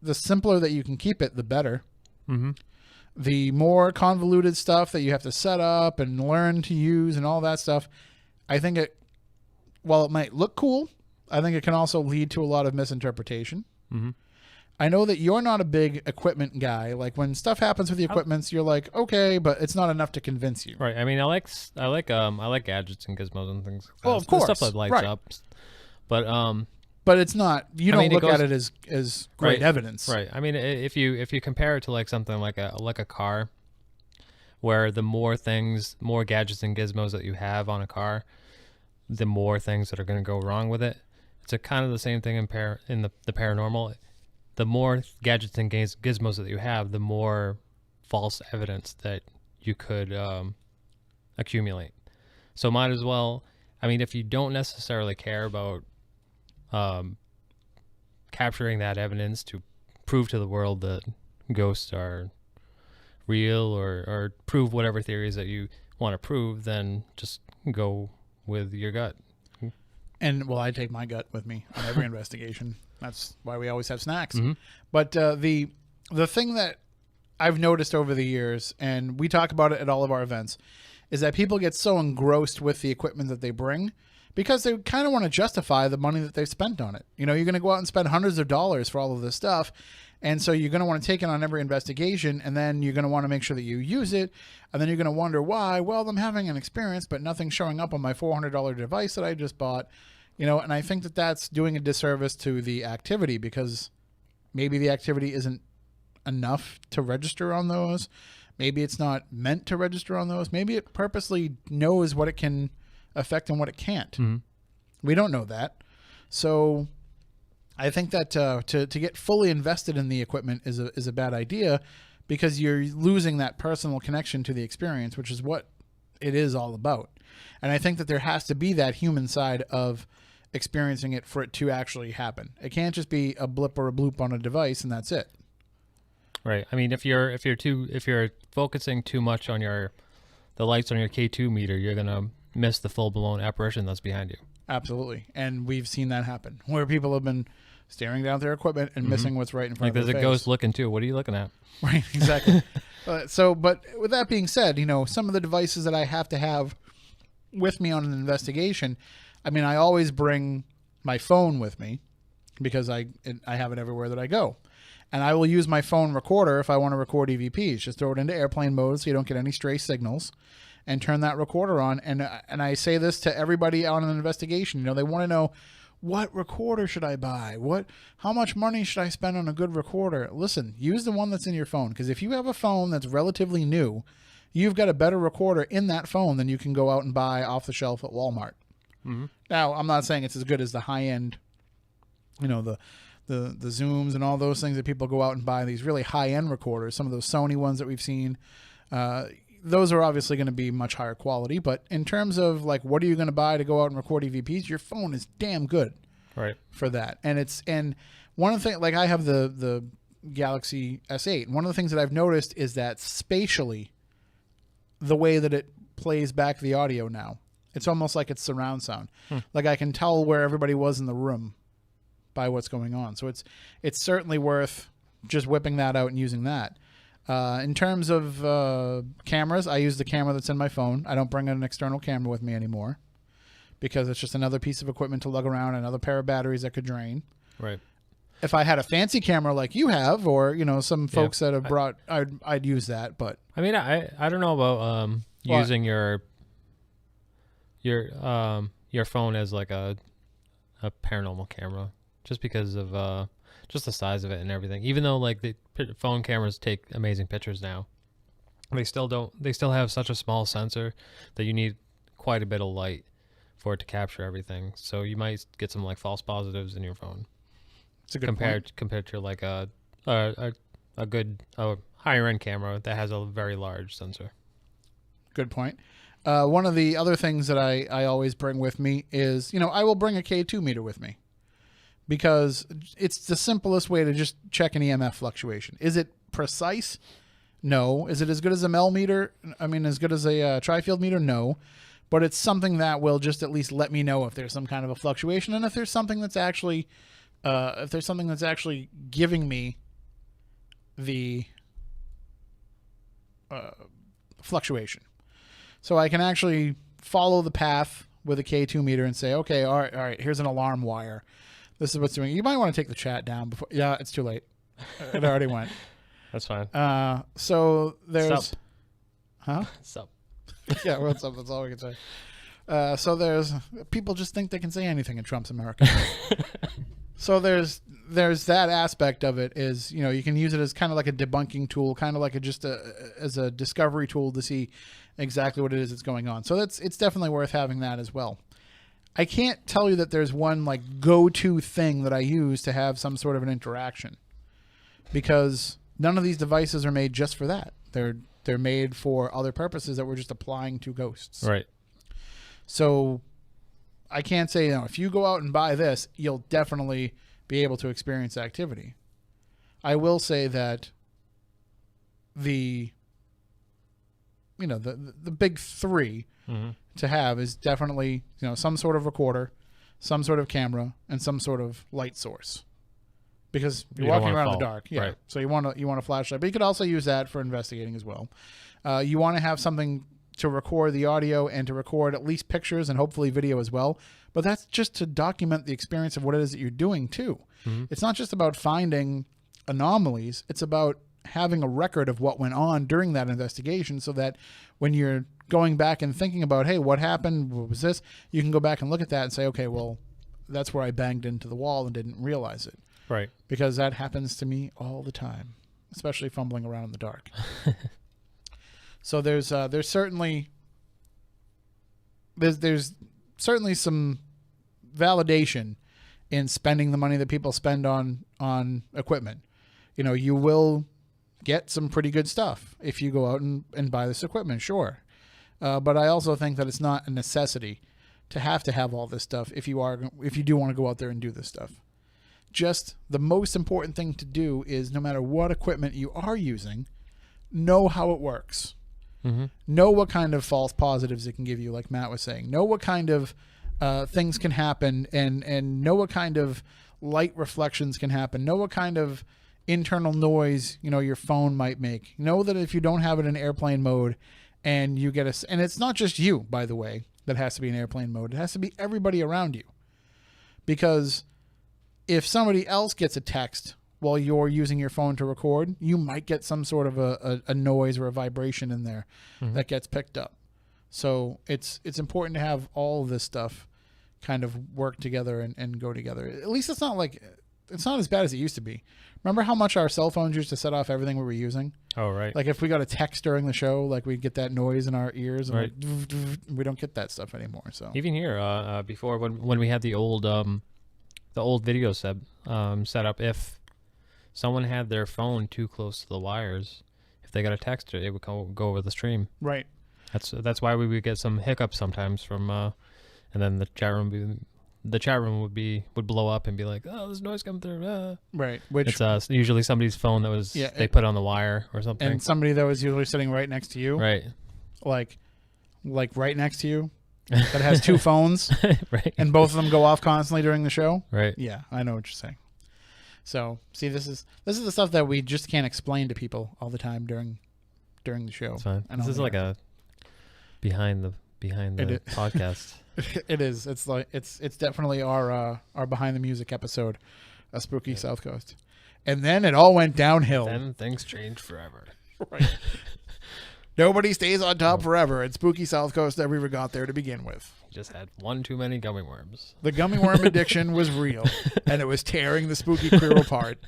the simpler that you can keep it, the better. The more convoluted stuff that you have to set up and learn to use and all that stuff, I think while it might look cool, I think it can also lead to a lot of misinterpretation. I know that you're not a big equipment guy. Like when stuff happens with the equipments, you're like, okay, but it's not enough to convince you. Right. I mean, I like gadgets and gizmos and things like that. Well, of course. Stuff that lights up. But it's not. You don't look at it as great evidence, right? I mean, if you compare it to like something like a car, where the more gadgets and gizmos that you have on a car, the more things that are going to go wrong with it. It's a kind of the same thing in the paranormal. The more gadgets and gizmos that you have, the more false evidence that you could accumulate. So might as well. I mean, if you don't necessarily care about capturing that evidence to prove to the world that ghosts are real or prove whatever theories that you want to prove, then just go with your gut. And well, I take my gut with me on every investigation. That's why we always have snacks. But the thing that I've noticed over the years, and we talk about it at all of our events, is that people get so engrossed with the equipment that they bring, because they kind of want to justify the money that they've spent on it. You're going to go out and spend hundreds of dollars for all of this stuff. And so you're going to want to take it on every investigation, and then you're going to want to make sure that you use it. And then you're going to wonder why. Well, I'm having an experience, but nothing's showing up on my $400 device that I just bought. And I think that that's doing a disservice to the activity, because maybe the activity isn't enough to register on those. Maybe it's not meant to register on those. Maybe it purposely knows what it can affect and what it can't. Mm-hmm. We don't know that. So I think that to get fully invested in the equipment is a bad idea, because you're losing that personal connection to the experience, which is what it is all about. And I think that there has to be that human side of experiencing it for it to actually happen. It can't just be a blip or a bloop on a device and that's it. Right. I mean, if you're focusing too much on the lights on your K2 meter, you're gonna miss the full blown apparition that's behind you. Absolutely, and we've seen that happen where people have been staring down at their equipment and missing what's right in front of their face. There's a ghost looking too. What are you looking at? Right. Exactly. But with that being said, some of the devices that I have to have with me on an investigation, I mean, I always bring my phone with me because I have it everywhere that I go. And I will use my phone recorder if I want to record EVPs. Just throw it into airplane mode so you don't get any stray signals, and turn that recorder on. And I say this to everybody on an investigation. They want to know, what recorder should I buy? How much money should I spend on a good recorder? Listen, use the one that's in your phone, because if you have a phone that's relatively new, you've got a better recorder in that phone than you can go out and buy off the shelf at Walmart. Mm-hmm. Now, I'm not saying it's as good as the high-end, the Zooms and all those things that people go out and buy, these really high-end recorders. Some of those Sony ones that we've seen, those are obviously going to be much higher quality. But in terms of what are you going to buy to go out and record EVPs, your phone is damn good, right, for that. And one of the things, I have the Galaxy S8, and one of the things that I've noticed is that spatially, the way that it plays back the audio now, it's almost like it's surround sound. I can tell where everybody was in the room by what's going on. So it's certainly worth just whipping that out and using that. In terms of cameras, I use the camera that's in my phone. I don't bring an external camera with me anymore, because it's just another piece of equipment to lug around, another pair of batteries that could drain. Right. If I had a fancy camera like you have, or some folks that have brought, I'd use that. But I mean, I don't know about using your phone as a paranormal camera, just because of just the size of it and everything. Even though the phone cameras take amazing pictures now, they still have such a small sensor that you need quite a bit of light for it to capture everything. So you might get some false positives in your phone. It's a good compared to a good higher end camera that has a very large sensor. Good point. One of the other things that I always bring with me is, I will bring a K2 meter with me, because it's the simplest way to just check an EMF fluctuation. Is it precise? No. Is it as good as a Mel meter? I mean, as good as a tri-field meter? No. But it's something that will just at least let me know if there's some kind of a fluctuation, and if there's something that's actually giving me the fluctuation. So I can actually follow the path with a K2 meter and say, okay, all right, here's an alarm wire. This is what's doing. You might want to take the chat down before. Yeah, it's too late. It already went. That's fine. So there's, Sup. Huh? Sup. Yeah, what's up? That's all we can say. So there's, people just think they can say anything in Trump's America. So there's that aspect of it, is, you can use it as kind of like a debunking tool, kind of like as a discovery tool to see exactly what it is that's going on. So it's definitely worth having that as well. I can't tell you that there's one go-to thing that I use to have some sort of an interaction, because none of these devices are made just for that. They're made for other purposes that we're just applying to ghosts. Right. So I can't say, if you go out and buy this, you'll definitely be able to experience activity. I will say that the big three to have is definitely, some sort of recorder, some sort of camera, and some sort of light source, because you're walking around in the dark. Yeah. Right. So you want a flashlight, but you could also use that for investigating as well. You want to have something to record the audio and to record at least pictures and hopefully video as well. But that's just to document the experience of what it is that you're doing too. It's not just about finding anomalies. It's about having a record of what went on during that investigation so that when you're going back and thinking about, hey, what happened? What was this? You can go back and look at that and say, okay, well, that's where I banged into the wall and didn't realize it. Right. Because that happens to me all the time, especially fumbling around in the dark. So there's certainly some validation in spending the money that people spend on equipment. You know, you will get some pretty good stuff if you go out and buy this equipment, sure. But I also think that it's not a necessity to have all this stuff if you do want to go out there and do this stuff. Just the most important thing to do is, no matter what equipment you are using, know how it works. Know what kind of false positives it can give you, like Matt was saying. Know what kind of things can happen, and know what kind of light reflections can happen. Know what kind of internal noise, you know, your phone might make. Know that if you don't have it in airplane mode and you get and it's not just you, by the way, that has to be in airplane mode. It has to be everybody around you. Because if somebody else gets a text while you're using your phone to record, you might get some sort of a noise or a vibration in there that gets picked up. So it's important to have all of this stuff kind of work together and go together. At least it's not as bad as it used to be. Remember how much our cell phones used to set off everything we were using? Oh, right. Like if we got a text during the show, like we'd get that noise in our ears. And like, we don't get that stuff anymore. So even here, before when we had the old video set up, if someone had their phone too close to the wires, if they got a text, it would go over the stream. Right. That's why we would get some hiccups sometimes from, and then the chat room would blow up and be like, oh, there's noise coming through. Right. Which it's usually somebody's phone that was they put on the wire or something. And somebody that was usually sitting right next to you. Right. Like right next to you. That has two phones. Right. And both of them go off constantly during the show. Right. Yeah, I know what you're saying. So see, this is the stuff that we just can't explain to people all the time during the show. That's fine. This is like a behind the podcast. It is. It's like it's definitely our behind the music episode of Spooky South Coast. And then it all went downhill. Then things changed forever. Right. Nobody stays on top forever. It's Spooky South Coast that we ever got there to begin with. Just had one too many gummy worms. The gummy worm addiction was real, and it was tearing the spooky crew apart.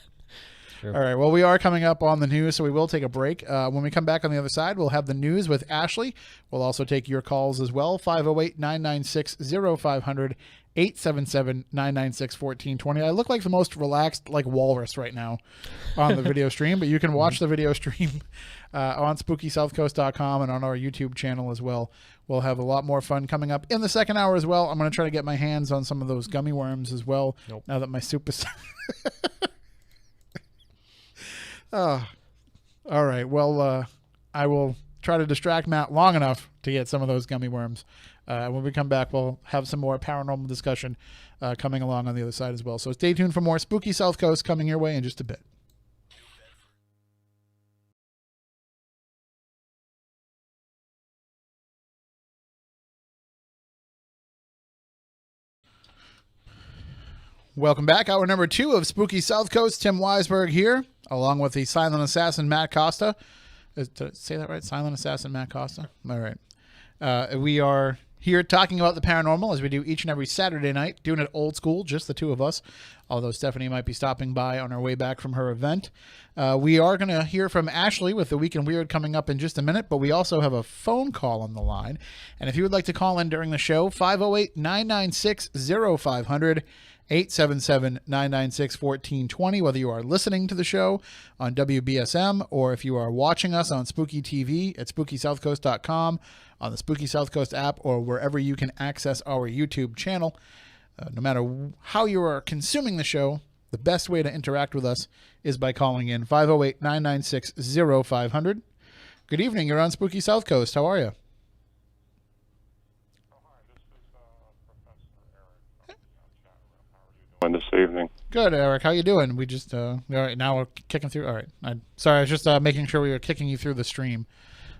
True. All right, well, we are coming up on the news, so we will take a break. When we come back on the other side, we'll have the news with Ashley. We'll also take your calls as well, 508-996-0500, 877-996-1420. I look like the most relaxed, like walrus right now on the video stream, but you can watch the video stream on SpookySouthCoast.com and on our YouTube channel as well. We'll have a lot more fun coming up in the second hour as well. I'm going to try to get my hands on some of those gummy worms as well, now that my soup is... All right. Well, I will try to distract Matt long enough to get some of those gummy worms. When we come back, we'll have some more paranormal discussion coming along on the other side as well. So stay tuned for more Spooky South Coast coming your way in just a bit. Welcome back. Hour number 2 of Spooky South Coast. Tim Weisberg here, along with the silent assassin, Matt Costa. Did I say that right? Silent assassin, Matt Costa? All right. We are here talking about the paranormal, as we do each and every Saturday night, doing it old school, just the two of us, although Stephanie might be stopping by on her way back from her event. We are going to hear from Ashley with the Week in Weird coming up in just a minute, but we also have a phone call on the line. And if you would like to call in during the show, 508-996-0500, 877-996-1420, whether you are listening to the show on WBSM or if you are watching us on Spooky TV at SpookySouthCoast.com, on the Spooky South Coast app, or wherever you can access our YouTube channel. No matter how you are consuming the show, the best way to interact with us is by calling in 508-996-0500. Good evening. You're on Spooky South Coast. How are you? This evening. Good, Eric. How you doing? We just all right, now we're kicking through. All right. Sorry, I was just making sure we were kicking you through the stream.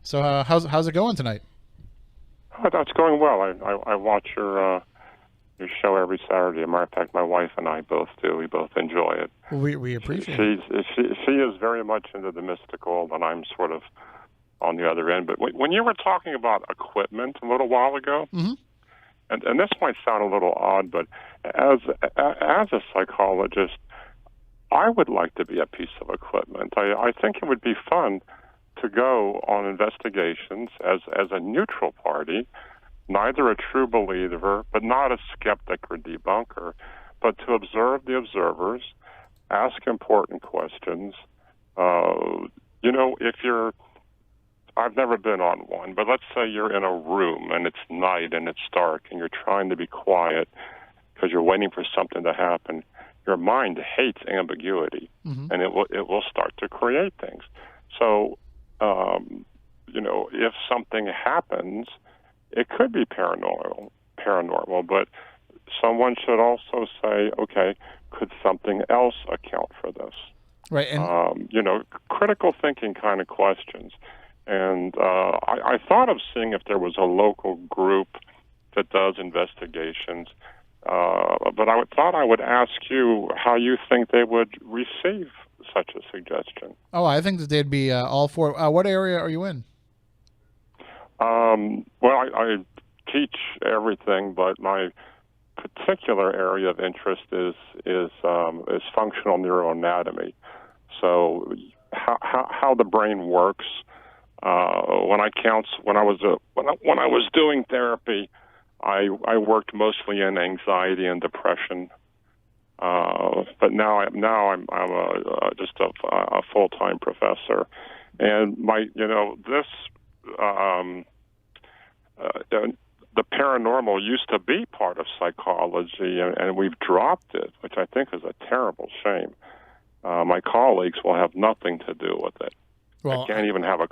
So how's it going tonight? Oh, that's going well. I watch your show every Saturday. As a matter of fact, my wife and I both do. We both enjoy it. Well, we appreciate it. She is very much into the mystical, and I'm sort of on the other end. But when you were talking about equipment a little while ago, Mm-hmm. and this might sound a little odd, but as a psychologist, I would like to be a piece of equipment. I think it would be fun to go on investigations as a neutral party, neither a true believer, but not a skeptic or debunker, but to observe the observers, ask important questions. If I've never been on one, but let's say you're in a room and it's night and it's dark and you're trying to be quiet because you're waiting for something to happen. Your mind hates ambiguity, Mm-hmm. and it will start to create things. So, if something happens, it could be paranormal, but someone should also say, okay, could something else account for this? Right. And Critical thinking kind of questions. And I thought of seeing if there was a local group that does investigations, but I thought I would ask you how you think they would receive such a suggestion. oh, I think that they'd be all for. What area are you in? I teach everything, but my particular area of interest is functional neuroanatomy. So how the brain works. When I was doing therapy, I worked mostly in anxiety and depression. But now I'm just a full-time professor, and the paranormal used to be part of psychology, and we've dropped it, which I think is a terrible shame. My colleagues will have nothing to do with it. Well, I can't even have a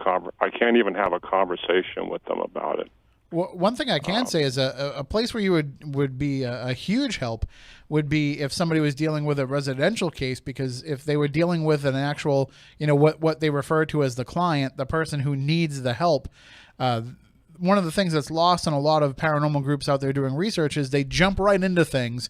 conversation with them about it. Well, one thing I can say is a place where you would be a huge help would be if somebody was dealing with a residential case, because if they were dealing with an actual, what they refer to as the client, the person who needs the help, one of the things that's lost in a lot of paranormal groups out there doing research is they jump right into things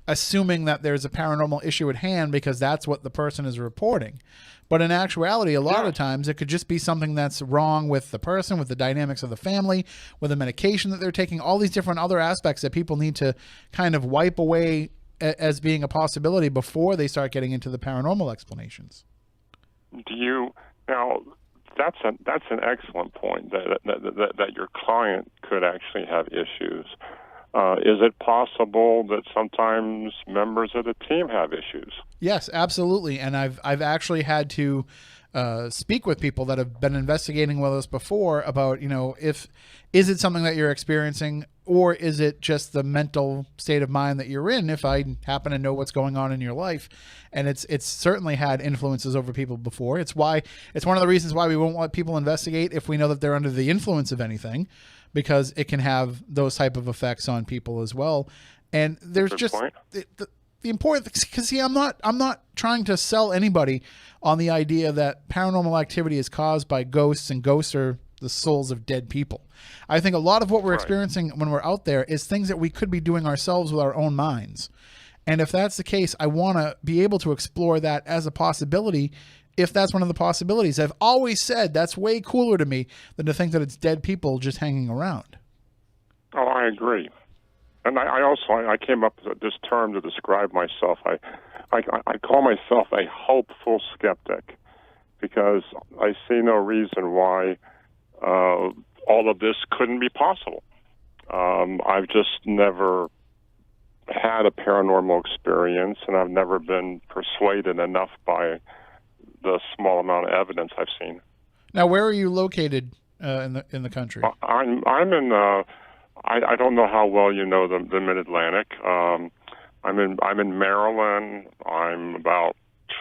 assuming that there's a paranormal issue at hand because that's what the person is reporting. But in actuality, a lot of times it could just be something that's wrong with the person, with the dynamics of the family, with the medication that they're taking, all these different other aspects that people need to kind of wipe away as being a possibility before they start getting into the paranormal explanations. Now, that's an excellent point, that your client could actually have issues. Is it possible that sometimes members of the team have issues? Yes, absolutely. And I've actually had to speak with people that have been investigating with us before about, is it something that you're experiencing, or is it just the mental state of mind that you're in, if I happen to know what's going on in your life. And it's certainly had influences over people before. It's one of the reasons why we won't let people investigate if we know that they're under the influence of anything, because it can have those type of effects on people as well. And there's Good just point. the important thing, because see, I'm not trying to sell anybody on the idea that paranormal activity is caused by ghosts, and ghosts are the souls of dead people. I think a lot of what we're experiencing when we're out there is things that we could be doing ourselves with our own minds. And if that's the case, I want to be able to explore that as a possibility. If that's one of the possibilities, I've always said that's way cooler to me than to think that it's dead people just hanging around. Oh, I agree. And I came up with this term to describe myself. I call myself a hopeful skeptic, because I see no reason why all of this couldn't be possible. I've just never had a paranormal experience, and I've never been persuaded enough by the small amount of evidence I've seen. Now, where are you located in the country? I'm in. I don't know how well you know the Mid-Atlantic. I'm in Maryland. I'm about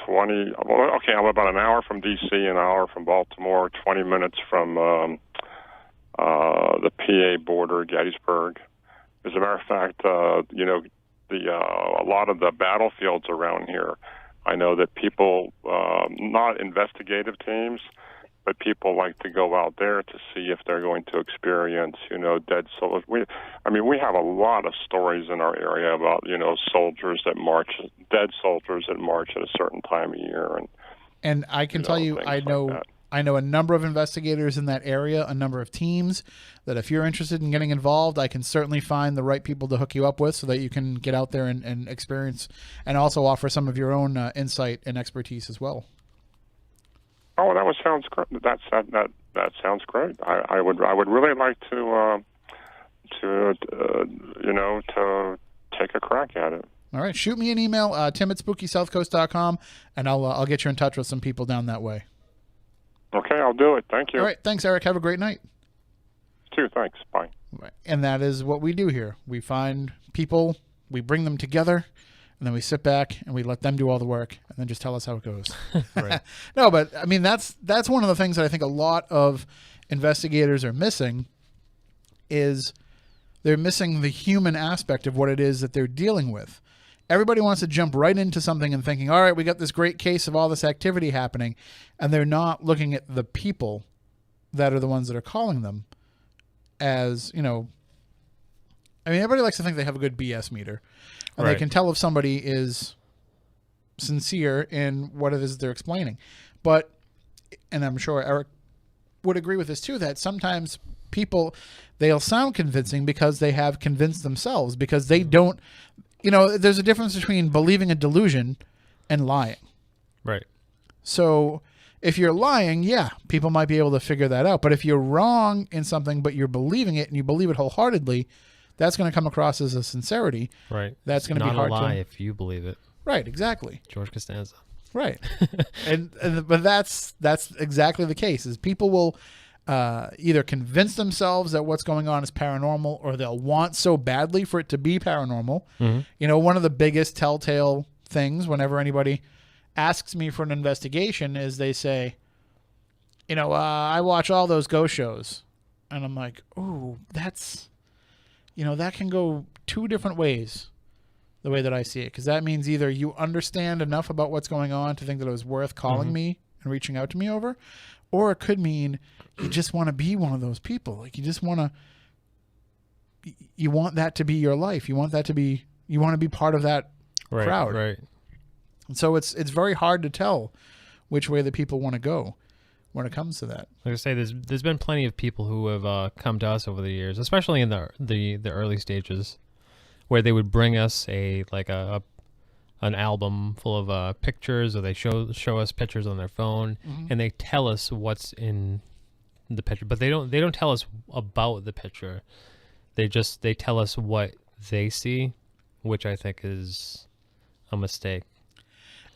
20. Okay, I'm about an hour from D.C., an hour from Baltimore, 20 minutes from the PA border, Gettysburg. As a matter of fact, a lot of the battlefields around here, I know that people, not investigative teams, but people like to go out there to see if they're going to experience, dead soldiers. We have a lot of stories in our area about, soldiers that march, dead soldiers that march at a certain time of year, and I can tell you, I know a number of investigators in that area, a number of teams that if you're interested in getting involved, I can certainly find the right people to hook you up with so that you can get out there and experience and also offer some of your own insight and expertise as well. Oh, sounds great. That sounds great. I would really like to take a crack at it. All right, shoot me an email, tim@spookysouthcoast.com, and I'll get you in touch with some people down that way. Okay, I'll do it. Thank you. All right, thanks, Eric. Have a great night. You too. Thanks. Bye. And that is what we do here. We find people, we bring them together, and then we sit back and we let them do all the work, and then just tell us how it goes. Right. No, but I mean that's one of the things that I think a lot of investigators are missing. Is they're missing the human aspect of what it is that they're dealing with. Everybody wants to jump right into something and thinking, all right, we got this great case of all this activity happening, and they're not looking at the people that are the ones that are calling them as, everybody likes to think they have a good BS meter, and they can tell if somebody is sincere in what it is they're explaining. But, and I'm sure Eric would agree with this too, that sometimes people, they'll sound convincing because they have convinced themselves, because they don't, there's a difference between believing a delusion and lying. Right. So if you're lying, yeah, people might be able to figure that out. But if you're wrong in something, but you're believing it and you believe it wholehearted, that's going to come across as a sincerity. Right. That's going to be hard not a lie to... if you believe it. Right, exactly. George Costanza. Right. But that's exactly the case, is people will either convince themselves that what's going on is paranormal, or they'll want so badly for it to be paranormal. Mm-hmm. One of the biggest telltale things whenever anybody asks me for an investigation is they say, I watch all those ghost shows. And I'm like, oh, that's, that can go two different ways, the way that I see it. Because that means either you understand enough about what's going on to think that it was worth calling me and reaching out to me over, or it could mean you just want to be one of those people. Like you just want that to be your life. You want to be part of that crowd. Right. And so it's very hard to tell which way the people want to go when it comes to that. Like I say, there's been plenty of people who have come to us over the years, especially in the early stages, where they would bring us an album full of pictures, or they show us pictures on their phone, and they tell us what's in the picture, but they don't tell us about the picture. They tell us what they see, which I think is a mistake.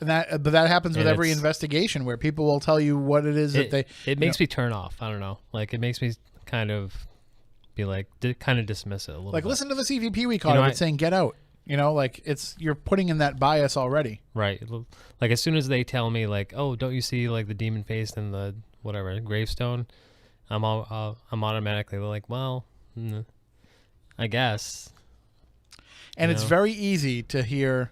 And that happens with every investigation, where people will tell you what it is that they... It makes me turn off. I don't know. Like, it makes me kind of be like, kind of dismiss it a little bit. Listen to the CVP we caught of it saying, get out. You're putting in that bias already. Right. Like, as soon as they tell me, like, oh, don't you see, like, the demon face and the, whatever, gravestone? I'm automatically like, well, I guess. And it's very easy to hear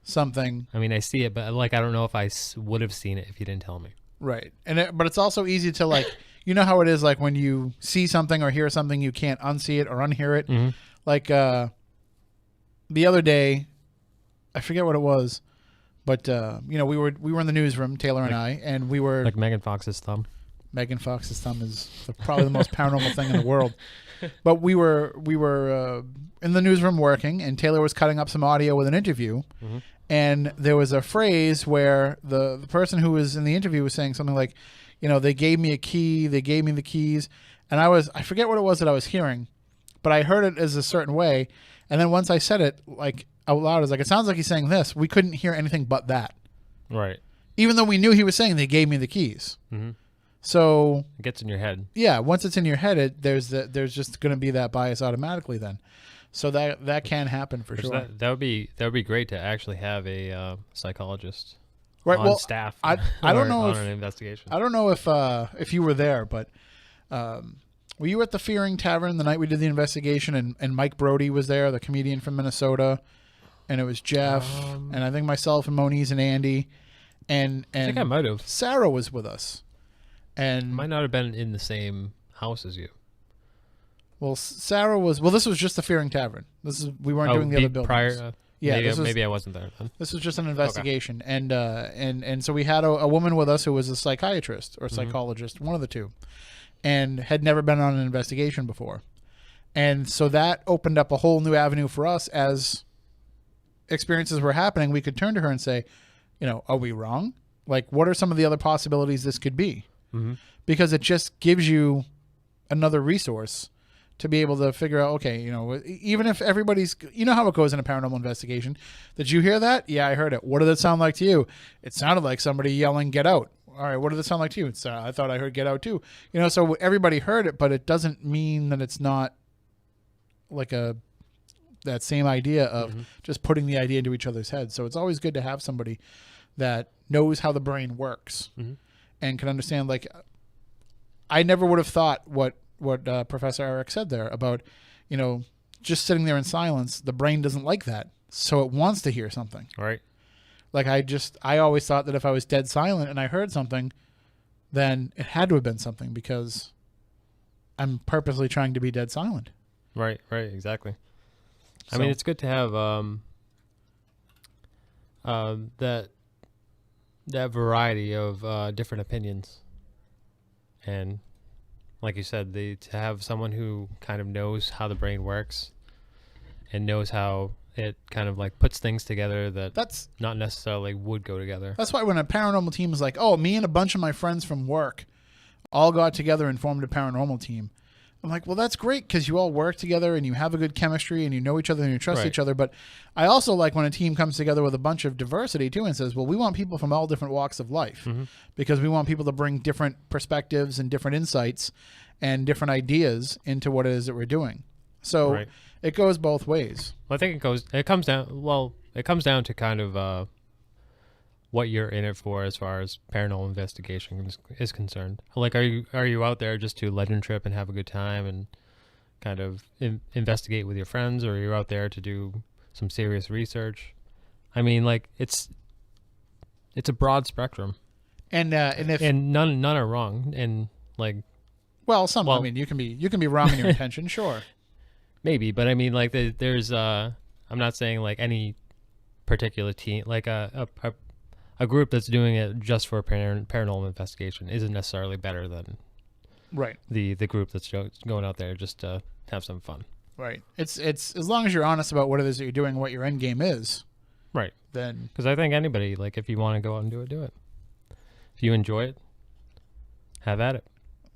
something. I mean, I see it, but like, I don't know if I would have seen it if you didn't tell me. Right. But it's also easy to, like, how it is, like when you see something or hear something, you can't unsee it or unhear it. Mm-hmm. Like the other day, I forget what it was, but we were in the newsroom, Taylor and I, and we were like Megan Fox's thumb. Megan Fox's thumb is probably the most paranormal thing in the world. But we were in the newsroom working, and Taylor was cutting up some audio with an interview. Mm-hmm. And there was a phrase where the person who was in the interview was saying something like, they gave me a key, they gave me the keys. And I forget what it was that I was hearing, but I heard it as a certain way. And then once I said it, like, out loud, I was like, it sounds like he's saying this. We couldn't hear anything but that. Right. Even though we knew he was saying they gave me the keys. Mm-hmm. So it gets in your head. Yeah. Once it's in your head, there's just going to be that bias automatically then. So that can happen for sure. That would be great to actually have a psychologist on staff. I don't know on an investigation. I don't know if you were there, but were you at the Fearing Tavern the night we did the investigation? And Mike Brody was there, the comedian from Minnesota, and it was Jeff, and I think myself and Moniz and Andy, and I think I might have. Sarah was with us, And Might not have been in the same house as you. well, Sarah was. Well, this was just the Fearing Tavern. We weren't doing the other buildings. Prior, Yeah, maybe I wasn't there then. This was just an investigation, and so we had a woman with us who was a psychiatrist or psychologist, one of the two, and had never been on an investigation before, and so that opened up a whole new avenue for us as experiences were happening. We could turn to her and say, are we wrong? Like, what are some of the other possibilities this could be? Because it just gives you another resource to be able to figure out, okay, even if everybody's, how it goes in a paranormal investigation. Did you hear that? Yeah, I heard it. What did it sound like to you? It sounded like somebody yelling, "Get out." All right, what did it sound like to you? I thought I heard "Get out" too. So everybody heard it, but it doesn't mean that it's not like that same idea of just putting the idea into each other's heads. So it's always good to have somebody that knows how the brain works and can understand. Like, I never would have thought what Professor Eric said there about, just sitting there in silence. The brain doesn't like that, so it wants to hear something. Right. Like, I always thought that if I was dead silent and I heard something, then it had to have been something because I'm purposely trying to be dead silent. Right, exactly. So, I mean, it's good to have that variety of different opinions. And like you said, to have someone who kind of knows how the brain works and knows how it kind of like puts things together that's not necessarily would go together. That's why when a paranormal team is like, oh, me and a bunch of my friends from work all got together and formed a paranormal team. I'm like, well, that's great because you all work together and you have a good chemistry and you know each other and you trust each other. But I also like when a team comes together with a bunch of diversity too and says, well, we want people from all different walks of life because we want people to bring different perspectives and different insights and different ideas into what it is that we're doing. So it goes both ways. Well, I think it comes down to kind of what you're in it for as far as paranormal investigation is concerned. Like, are you out there just to legend trip and have a good time and kind of investigate with your friends, or are you out there to do some serious research? I mean, like, it's a broad spectrum, and none are wrong, and like, I mean, you can be wrong in your intention, sure, maybe, but I mean, like, there's I'm not saying like any particular team, like a group that's doing it just for paranormal investigation isn't necessarily better than the group that's going out there just to have some fun. Right. It's as long as you're honest about what it is that you're doing, what your end game is. Right. Then, because I think anybody, like, if you want to go out and do it, do it. If you enjoy it, have at it.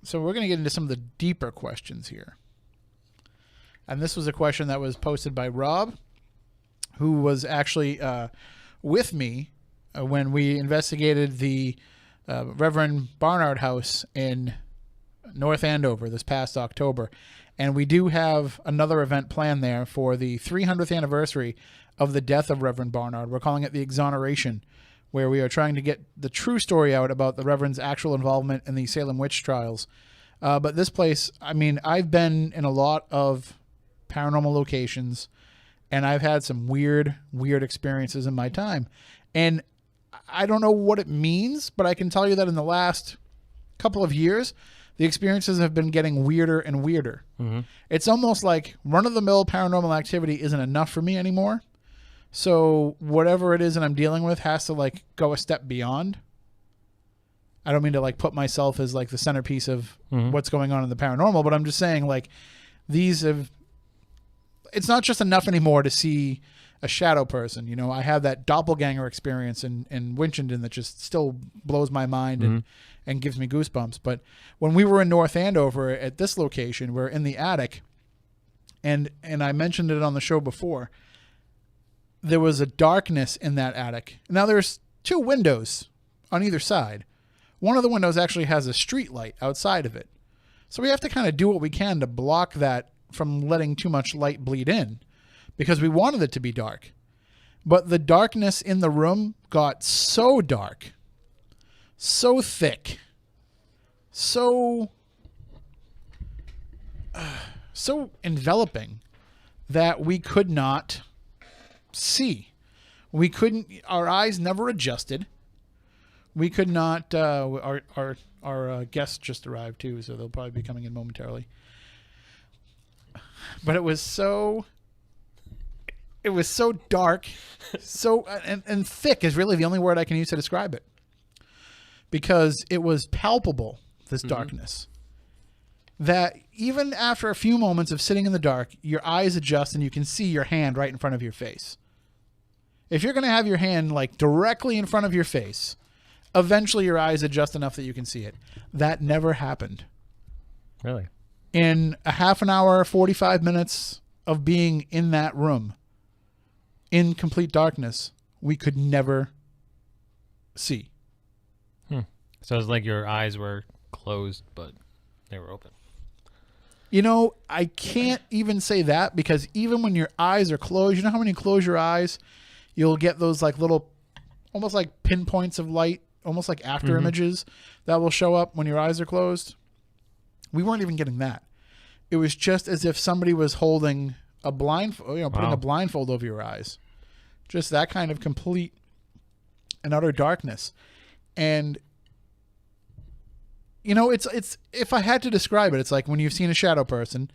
So we're going to get into some of the deeper questions here. And this was a question that was posted by Rob, who was actually with me when we investigated the Reverend Barnard House in North Andover this past October. And we do have another event planned there for the 300th anniversary of the death of Reverend Barnard. We're calling it the Exoneration, where we are trying to get the true story out about the Reverend's actual involvement in the Salem witch trials. But this place, I mean, I've been in a lot of paranormal locations, and I've had some weird experiences in my time. And I don't know what it means, but I can tell you that in the last couple of years, the experiences have been getting weirder and weirder. It's almost like run-of-the-mill paranormal activity isn't enough for me anymore. So whatever it is that I'm dealing with has to like go a step beyond. I don't mean to like put myself as like the centerpiece of what's going on in the paranormal, but I'm just saying like it's not just enough anymore to see a shadow person. You know, I have that doppelganger experience in Winchendon that just still blows my mind and gives me goosebumps. But when we were in North Andover at this location, we're in the attic, and I mentioned it on the show before, there was a darkness in that attic. Now there's 2 windows on either side. One of the windows actually has a street light outside of it. So we have to kind of do what we can to block that from letting too much light bleed in, because we wanted it to be dark. But the darkness in the room got so dark, so thick, so enveloping that we could not see. Our eyes never adjusted. We could not. Our guests just arrived too, so they'll probably be coming in momentarily. But it was so dark, so and thick is really the only word I can use to describe it. Because it was palpable, this darkness. That even after a few moments of sitting in the dark, your eyes adjust and you can see your hand right in front of your face. If you're going to have your hand like directly in front of your face, eventually your eyes adjust enough that you can see it. That never happened. Really? In a half an hour, 45 minutes of being in that room, in complete darkness, we could never see. So it's like your eyes were closed, but they were open. You know, I can't even say that, because even when your eyes are closed, you know how when you close your eyes, you'll get those like little, almost like pinpoints of light, almost like after images that will show up when your eyes are closed. We weren't even getting that. It was just as if somebody was holding a blindfold, putting a blindfold over your eyes. Just that kind of complete and utter darkness. And it's if I had to describe it, it's like when you've seen a shadow person,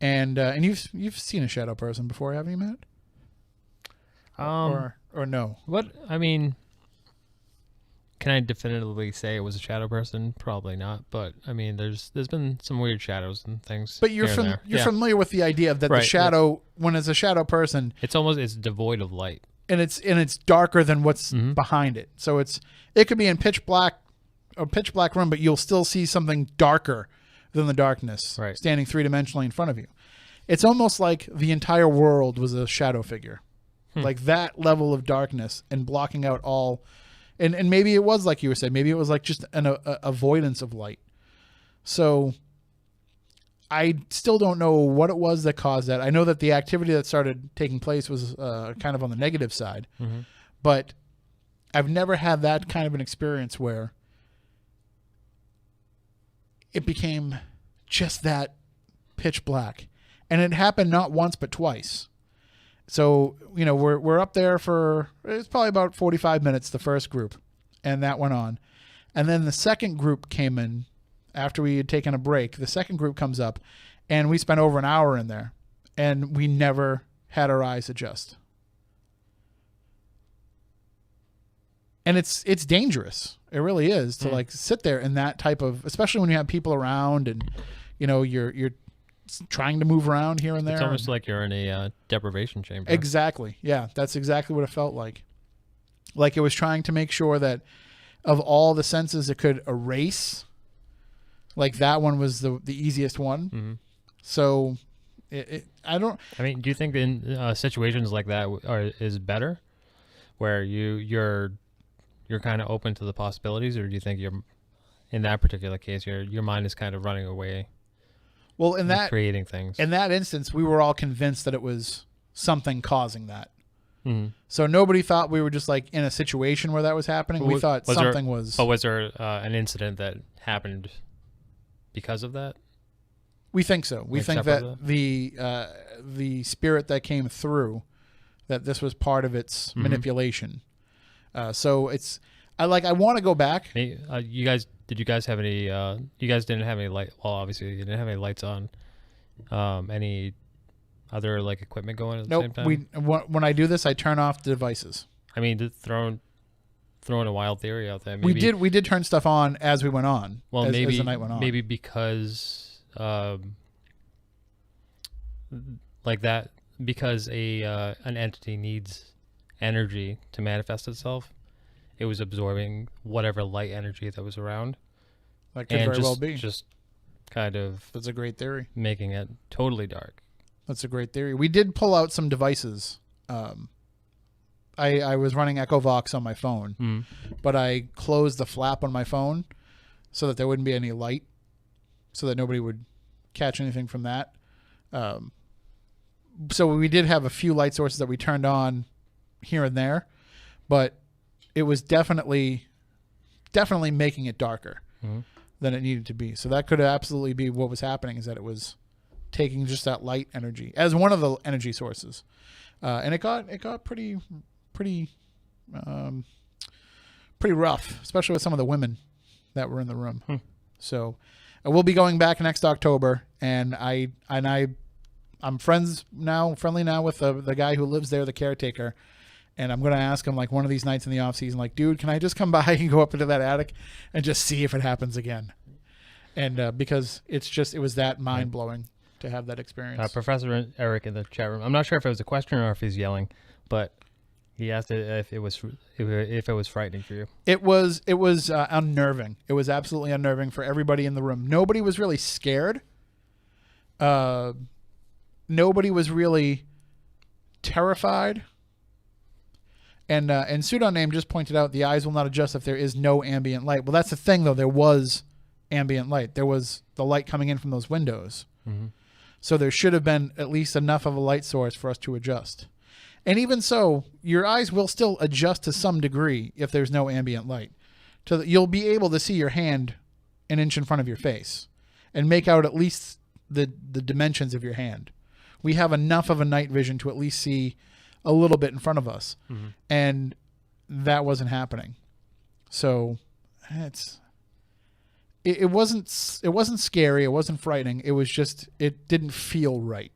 and you've seen a shadow person before, haven't you, Matt? Or no? What I mean, can I definitively say it was a shadow person? Probably not. But I mean, there's been some weird shadows and things. But you're familiar with the idea of that the shadow, when it's a shadow person, it's devoid of light, and it's darker than what's behind it. So it could be in pitch black room, but you'll still see something darker than the darkness standing three-dimensionally in front of you. It's almost like the entire world was a shadow figure, like that level of darkness and blocking out all. And maybe it was like you were saying, maybe it was like just an avoidance of light. So I still don't know what it was that caused that. I know that the activity that started taking place was kind of on the negative side, but I've never had that kind of an experience where it became just that pitch black. And it happened not once but twice. So, we're up there for, it's probably about 45 minutes, the first group, and that went on. And then the second group came in after we had taken a break. The second group comes up, and we spent over an hour in there, and we never had our eyes adjust. And it's dangerous. It really is to like sit there in that type of, especially when you have people around and, you're trying to move around here and there. It's almost like you're in a deprivation chamber. Exactly. Yeah, that's exactly what it felt like. Like it was trying to make sure that of all the senses it could erase, like that one was the easiest one. So do you think in situations like that is better, where you're kind of open to the possibilities, or do you think in that particular case your mind is kind of running away? Well, in that creating things. In that instance, we were all convinced that it was something causing that. So nobody thought we were just like in a situation where that was happening. We thought something was. But was there an incident that happened because of that? We think so. We think that the spirit that came through, that this was part of its manipulation. So it's, I want to go back. Did you guys have any, you guys didn't have any light. Well, obviously you didn't have any lights on. Any other like equipment going at the same time? When I do this, I turn off the devices. I mean, throwing a wild theory out there. Maybe, we did turn stuff on as we went on. Well, as the night went on. Maybe because, like that, because an entity needs energy to manifest itself. It was absorbing whatever light energy that was around. That could very well be. Just kind of. That's a great theory. Making it totally dark. That's a great theory. We did pull out some devices. I was running Echovox on my phone, but I closed the flap on my phone so that there wouldn't be any light, so that nobody would catch anything from that. So we did have a few light sources that we turned on here and there, but it was definitely making it darker than it needed to be. So that could absolutely be what was happening, is that it was taking just that light energy as one of the energy sources. And it got pretty pretty rough, especially with some of the women that were in the room. So we'll be going back next October, and I'm friendly now with the guy who lives there, the caretaker. And I'm going to ask him, like, one of these nights in the off season, like, dude, can I just come by and go up into that attic and just see if it happens again? And because it was that mind blowing to have that experience. Professor Eric in the chat room. I'm not sure if it was a question or if he's yelling, but he asked if it was frightening for you. It was unnerving. It was absolutely unnerving for everybody in the room. Nobody was really scared. Nobody was really terrified. And Pseudoname just pointed out the eyes will not adjust if there is no ambient light. Well, that's the thing, though. There was ambient light. There was the light coming in from those windows. Mm-hmm. So there should have been at least enough of a light source for us to adjust. And even so, your eyes will still adjust to some degree if there's no ambient light. You'll be able to see your hand an inch in front of your face and make out at least the dimensions of your hand. We have enough of a night vision to at least see a little bit in front of us. Mm-hmm. And that wasn't happening. So it wasn't scary. It wasn't frightening. It was just, it didn't feel right.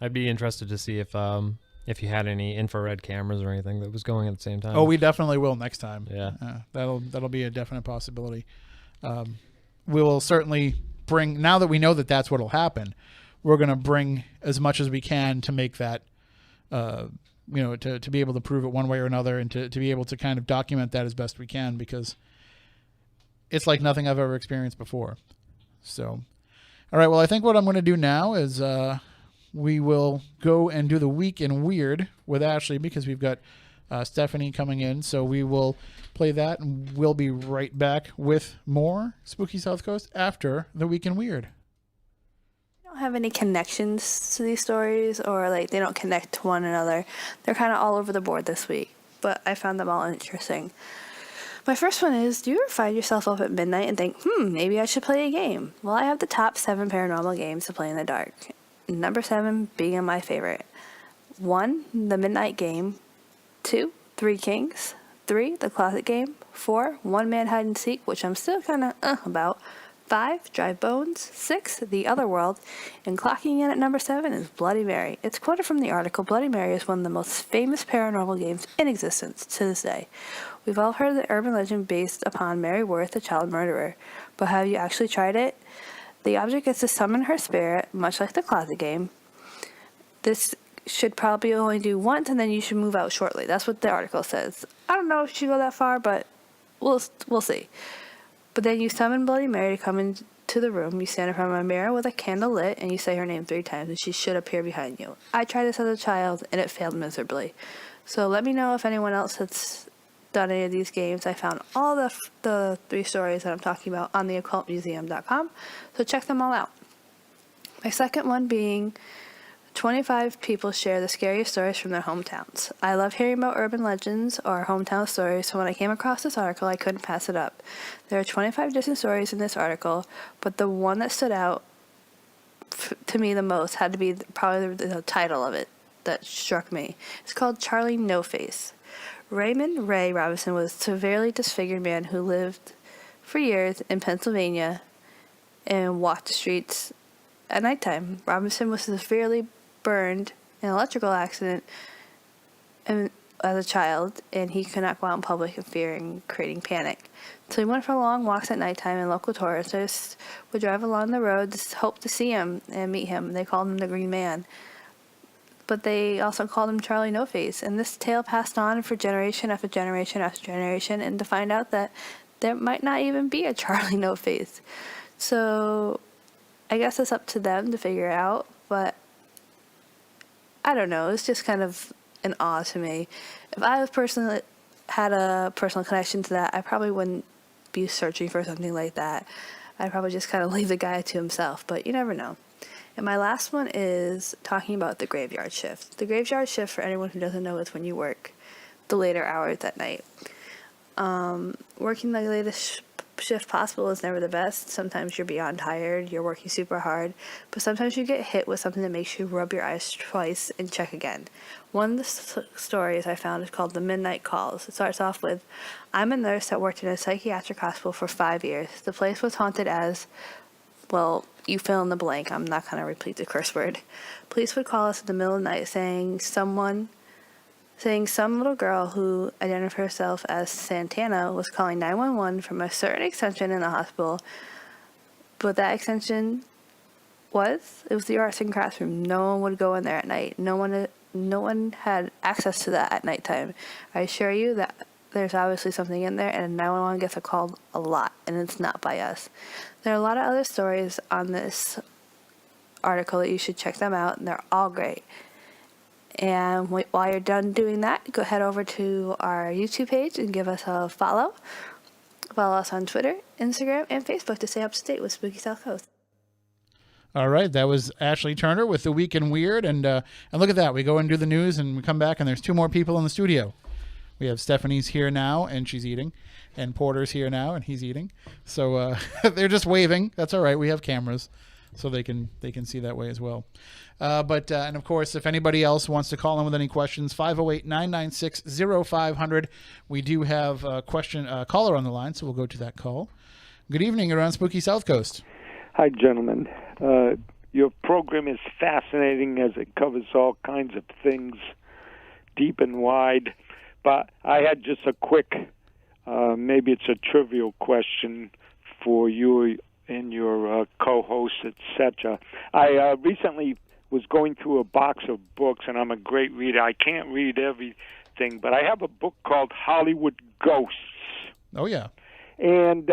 I'd be interested to see if you had any infrared cameras or anything that was going at the same time. Oh, we definitely will next time. Yeah. That'll be a definite possibility. We will certainly bring, now that we know that that's what'll happen, we're going to bring as much as we can to make that, to be able to prove it one way or another, and to be able to kind of document that as best we can, because it's like nothing I've ever experienced before. So, all right. Well, I think what I'm going to do now is we will go and do the Week in Weird with Ashley, because we've got Stephanie coming in. So we will play that, and we'll be right back with more Spooky South Coast after the Week in Weird. Don't have any connections to these stories, or like they don't connect to one another. They're kind of all over the board this week, but I found them all interesting. My first one is, do you ever find yourself up at midnight and think, maybe I should play a game? Well, I have the top 7 paranormal games to play in the dark. Number 7 being my favorite. 1, the Midnight Game. 2, Three Kings. 3, the Closet Game. 4, One Man Hide and Seek, which I'm still kind of about. 5, Dry Bones. 6, The Other World. And clocking in at number 7 is Bloody Mary. It's quoted from the article, Bloody Mary is one of the most famous paranormal games in existence to this day. We've all heard the urban legend based upon Mary Worth, a child murderer. But have you actually tried it? The object is to summon her spirit, much like the Closet Game. This should probably only do once, and then you should move out shortly. That's what the article says. I don't know if she go that far, but we'll see. But then you summon Bloody Mary to come into the room. You stand in front of a mirror with a candle lit, and you say her name 3 times, and she should appear behind you. I tried this as a child, and it failed miserably. So let me know if anyone else has done any of these games. I found all the 3 stories that I'm talking about on theoccultmuseum.com, so check them all out. My second one being 25 people share the scariest stories from their hometowns. I love hearing about urban legends or hometown stories, so when I came across this article, I couldn't pass it up. There are 25 different stories in this article, but the one that stood out to me the most had to be probably the title of it that struck me. It's called Charlie No Face. Raymond Ray Robinson was a severely disfigured man who lived for years in Pennsylvania and walked the streets at nighttime. Robinson was severely burned in an electrical accident as a child, and he could not go out in public in fear and creating panic. So he went for long walks at nighttime, and local tourists would drive along the road to hope to see him and meet him. They called him the Green Man. But they also called him Charlie No Face. And this tale passed on for generation after generation after generation, and to find out that there might not even be a Charlie No Face. So I guess it's up to them to figure it out, but I don't know. It's just kind of an awe to me. If I was personally had a personal connection to that, I probably wouldn't be searching for something like that. I'd probably just kind of leave the guy to himself, but you never know. And my last one is talking about the graveyard shift. The graveyard shift, for anyone who doesn't know, is when you work the later hours at night. Working the latest shift possible is never the best. Sometimes you're beyond tired, you're working super hard, but sometimes you get hit with something that makes you rub your eyes twice and check again. One of the stories I found is called The Midnight Calls. It starts off with, I'm a nurse that worked in a psychiatric hospital for 5 years. The place was haunted as, well, you fill in the blank. I'm not going to repeat the curse word. Police would call us in the middle of the night saying some little girl who identified herself as Santana was calling 911 from a certain extension in the hospital. But that extension was the arts and crafts room. No one would go in there at night. No one had access to that at nighttime. I assure you that there's obviously something in there, and 911 gets a call a lot, and it's not by us. There are a lot of other stories on this article that you should check them out, and they're all great. And while you're done doing that, go head over to our YouTube page and give us a follow. Follow us on Twitter, Instagram, and Facebook to stay up to date with Spooky South Coast. All right, that was Ashley Turner with The Week in Weird, and look at that. We go and do the news, and we come back, and there's 2 more people in the studio. We have Stephanie's here now, and she's eating, and Porter's here now, and he's eating. So they're just waving. That's all right. We have cameras, so they can see that way as well. And of course, if anybody else wants to call in with any questions, 508-996-0500. We do have a caller on the line, so we'll go to that call. Good evening. You're on Spooky South Coast. Hi, gentlemen. Your program is fascinating as it covers all kinds of things, deep and wide. But I had just a quick, maybe it's a trivial question for you and your co-hosts, etc. I recently was going through a box of books, and I'm a great reader. I can't read everything, but I have a book called Hollywood Ghosts. Oh, yeah. And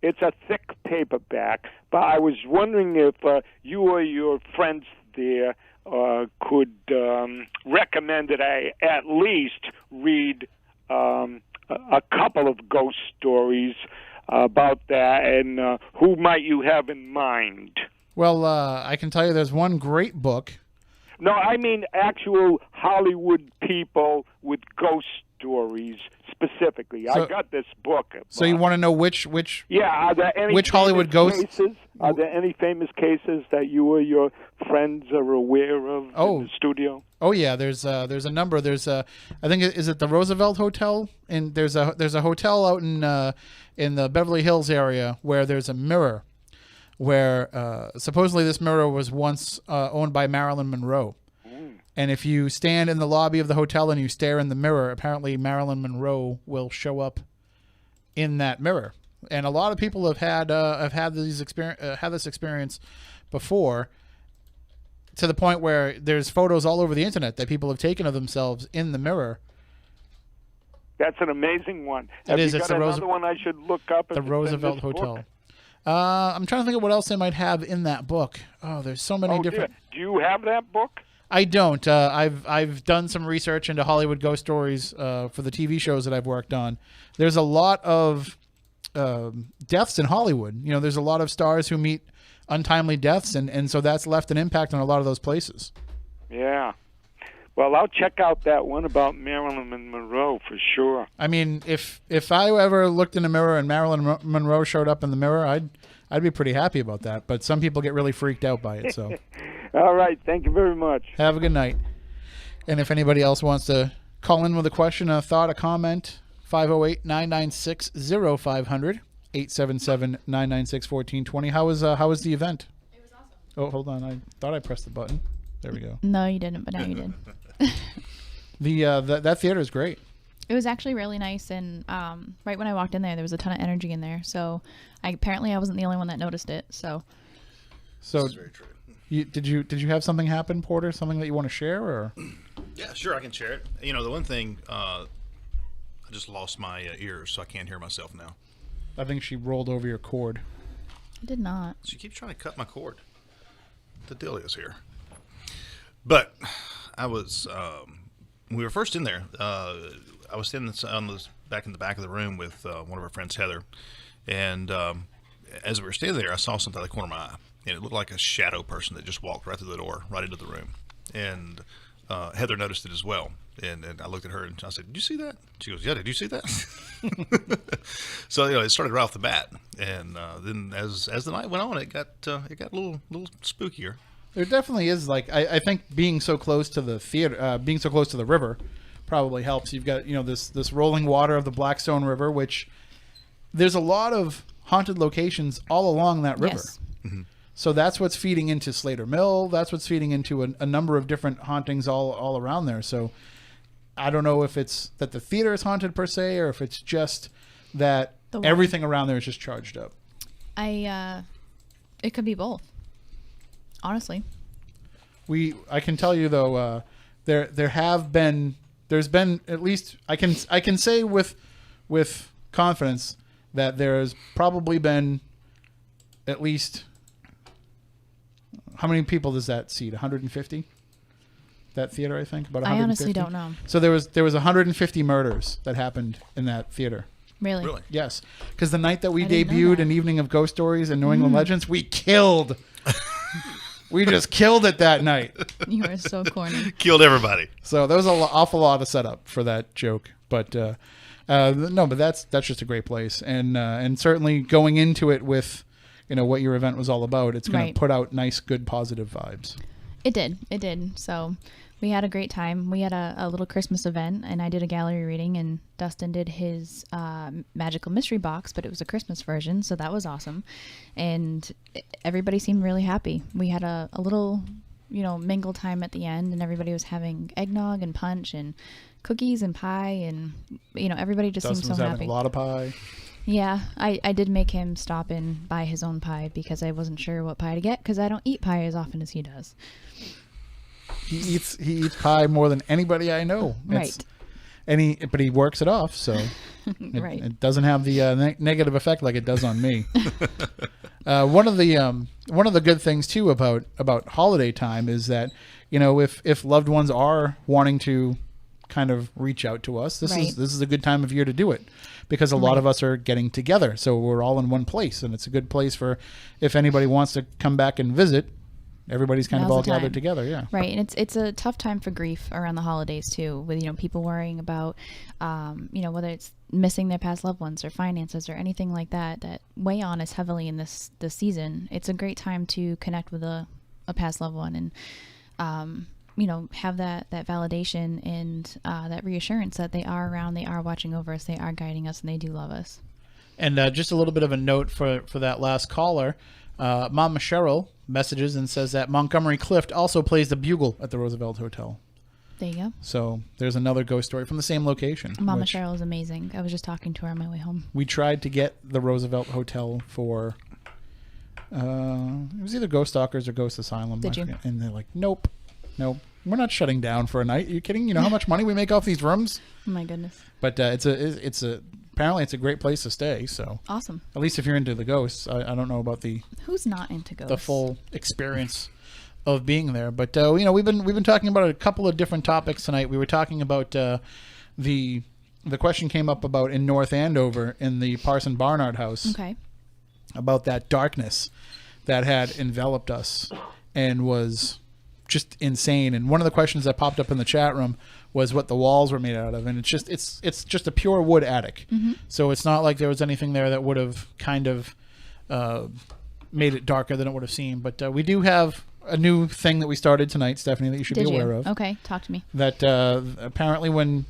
it's a thick paperback, but I was wondering if you or your friends there could recommend that I at least read a couple of ghost stories about that, and who might you have in mind? Well, I can tell you there's one great book. No, I mean actual Hollywood people with ghost stories specifically. I got this book. So you want to know which are there any which Hollywood ghosts? Cases? Are there any famous cases that you or your friends are aware of in the studio? Oh yeah, there's a number. There's I think is it the Roosevelt Hotel? And there's a hotel out in the Beverly Hills area where there's a mirror, where supposedly this mirror was once owned by Marilyn Monroe. And if you stand in the lobby of the hotel and you stare in the mirror, apparently Marilyn Monroe will show up in that mirror. And a lot of people have had this experience before, to the point where there's photos all over the internet that people have taken of themselves in the mirror. That's an amazing one. It is. It's another one I should look up. The Roosevelt Hotel. I'm trying to think of what else they might have in that book. Oh, there's so many different. Do you have that book? I don't. I've done some research into Hollywood ghost stories for the TV shows that I've worked on. There's a lot of deaths in Hollywood. You know, there's a lot of stars who meet untimely deaths, and so that's left an impact on a lot of those places. Yeah. Well, I'll check out that one about Marilyn Monroe for sure. I mean, if I ever looked in a mirror and Marilyn Monroe showed up in the mirror, I'd be pretty happy about that. But some people get really freaked out by it. So. All right. Thank you very much. Have a good night. And if anybody else wants to call in with a question, a thought, a comment, 508-996-0500, 877-996-1420. How was the event? It was awesome. Oh, hold on. I thought I pressed the button. There we go. No, you didn't, but now you did. That theater is great. It was actually really nice, and right when I walked in there was a ton of energy in there. So apparently I wasn't the only one that noticed it. So this is very true. Did you have something happen, Porter? Something that you want to share, or? Yeah, sure, I can share it. You know, the one thing, I just lost my ears, so I can't hear myself now. I think she rolled over your cord. I did not. She keeps trying to cut my cord. The deal is here. But I was, when we were first in there, I was sitting back in the back of the room with one of our friends, Heather, and as we were standing there, I saw something out of the corner of my eye, and it looked like a shadow person that just walked right through the door, right into the room. And Heather noticed it as well. And I looked at her and I said, "Did you see that?" She goes, "Yeah, did you see that?" So it started right off the bat, and then as the night went on, it got a little spookier. There definitely is, like, I think being so close to the theater, being so close to the river, probably helps. You've got this rolling water of the Blackstone River, which there's a lot of haunted locations all along that river. Yes. Mm-hmm. So that's what's feeding into Slater Mill. That's what's feeding into a number of different hauntings all around there. So I don't know if it's that the theater is haunted per se, or if it's just that everything around there is just charged up. It could be both. Honestly. I can tell you though, there's been at least I can say with confidence that there's probably been at least, how many people does that seat? 150? That theater, I think, about 150. I honestly don't know. So there was 150 murders that happened in that theater. Really? Really? Yes, because the night that we I didn't know debuted that. An Evening of Ghost Stories and New England Legends, we killed. We just killed it that night. You are so corny. Killed everybody. So there was an awful lot of setup for that joke, but no, but that's just a great place, and certainly going into it with, what your event was all about, it's going Right. to put out nice, good, positive vibes. It did. So we had a great time. We had a little Christmas event, and I did a gallery reading, and Dustin did his magical mystery box, but it was a Christmas version, so that was awesome. And everybody seemed really happy. We had a little, mingle time at the end, and everybody was having eggnog and punch and cookies and pie, and everybody just Dustin seemed was so having happy. a lot of pie. Yeah, I did make him stop and buy his own pie because I wasn't sure what pie to get because I don't eat pie as often as he does. He eats pie more than anybody I know. Right. But he works it off, so Right. it doesn't have the negative effect like it does on me. One of the good things too about holiday time is that if loved ones are wanting to kind of reach out to us, this Right. is a good time of year to do it, because a lot Right. of us are getting together, so we're all in one place, and it's a good place for if anybody wants to come back and visit. Everybody's kind Now's of all the time. gathered together, yeah. Right, and it's a tough time for grief around the holidays too, with people worrying about, whether it's missing their past loved ones or finances or anything like that weigh on us heavily in this season. It's a great time to connect with a past loved one and, have that validation and that reassurance that they are around, they are watching over us, they are guiding us, and they do love us. And just a little bit of a note for that last caller. Mama Cheryl messages and says that Montgomery Clift also plays the bugle at the Roosevelt Hotel. There you go. So there's another ghost story from the same location. Mama which Cheryl is amazing. I was just talking to her on my way home. We tried to get the Roosevelt Hotel for, it was either Ghost Stalkers or Ghost Asylum. Did I you? forget. And they're like, nope, we're not shutting down for a night. Are you kidding? You know how much money we make off these rooms? Oh my goodness. But apparently it's a great place to stay. So Awesome. at least if you're into the ghosts, I don't know about the Who's not into ghosts? full experience of being there. But we've been talking about a couple of different topics tonight. We were talking about the question came up about in North Andover in the Parson Barnard house. Okay. About that darkness that had enveloped us and was just insane. And one of the questions that popped up in the chat room was what the walls were made out of, and it's just a pure wood attic. Mm-hmm. So it's not like there was anything there that would have kind of made it darker than it would have seemed. But we do have a new thing that we started tonight, Stephanie, that you should be aware of. Okay, talk to me. That apparently when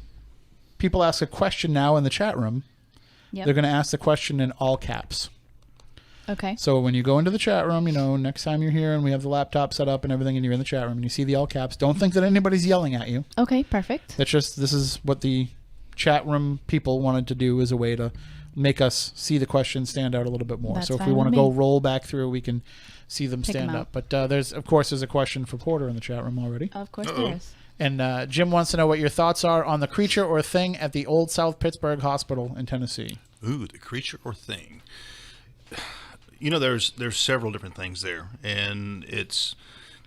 people ask a question now in the chat room, Yep. they're going to ask the question in all caps. Okay. So when you go into the chat room, next time you're here and we have the laptop set up and everything and you're in the chat room and you see the all caps, don't think that anybody's yelling at you. Okay, perfect. That's just, this is what the chat room people wanted to do as a way to make us see the questions stand out a little bit more. That's so if fine we want to with go me. roll back through, we can see them Pick 'em stand out. up. But there's a question for Porter in the chat room already. Of course Uh-oh. there is. And Jim wants to know what your thoughts are on the creature or thing at the Old South Pittsburgh Hospital in Tennessee. Ooh, the creature or thing. There's several different things there, and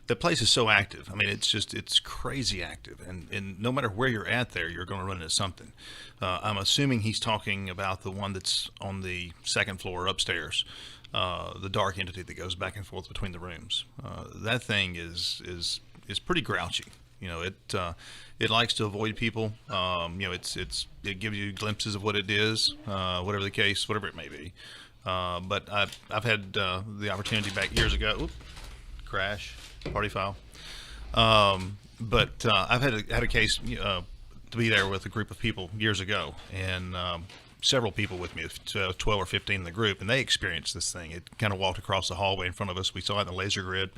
the place is so active. I mean, it's crazy active, and no matter where you're at there, you're going to run into something. I'm assuming he's talking about the one that's on the second floor upstairs, the dark entity that goes back and forth between the rooms. That thing is pretty grouchy. It likes to avoid people. It gives you glimpses of what it is, whatever the case, whatever it may be. But I've had the opportunity back years ago. Crash, party foul. But I've had a case to be there with a group of people years ago, and several people with me, 12 or 15 in the group, and they experienced this thing. It kind of walked across the hallway in front of us. We saw it in the laser grid.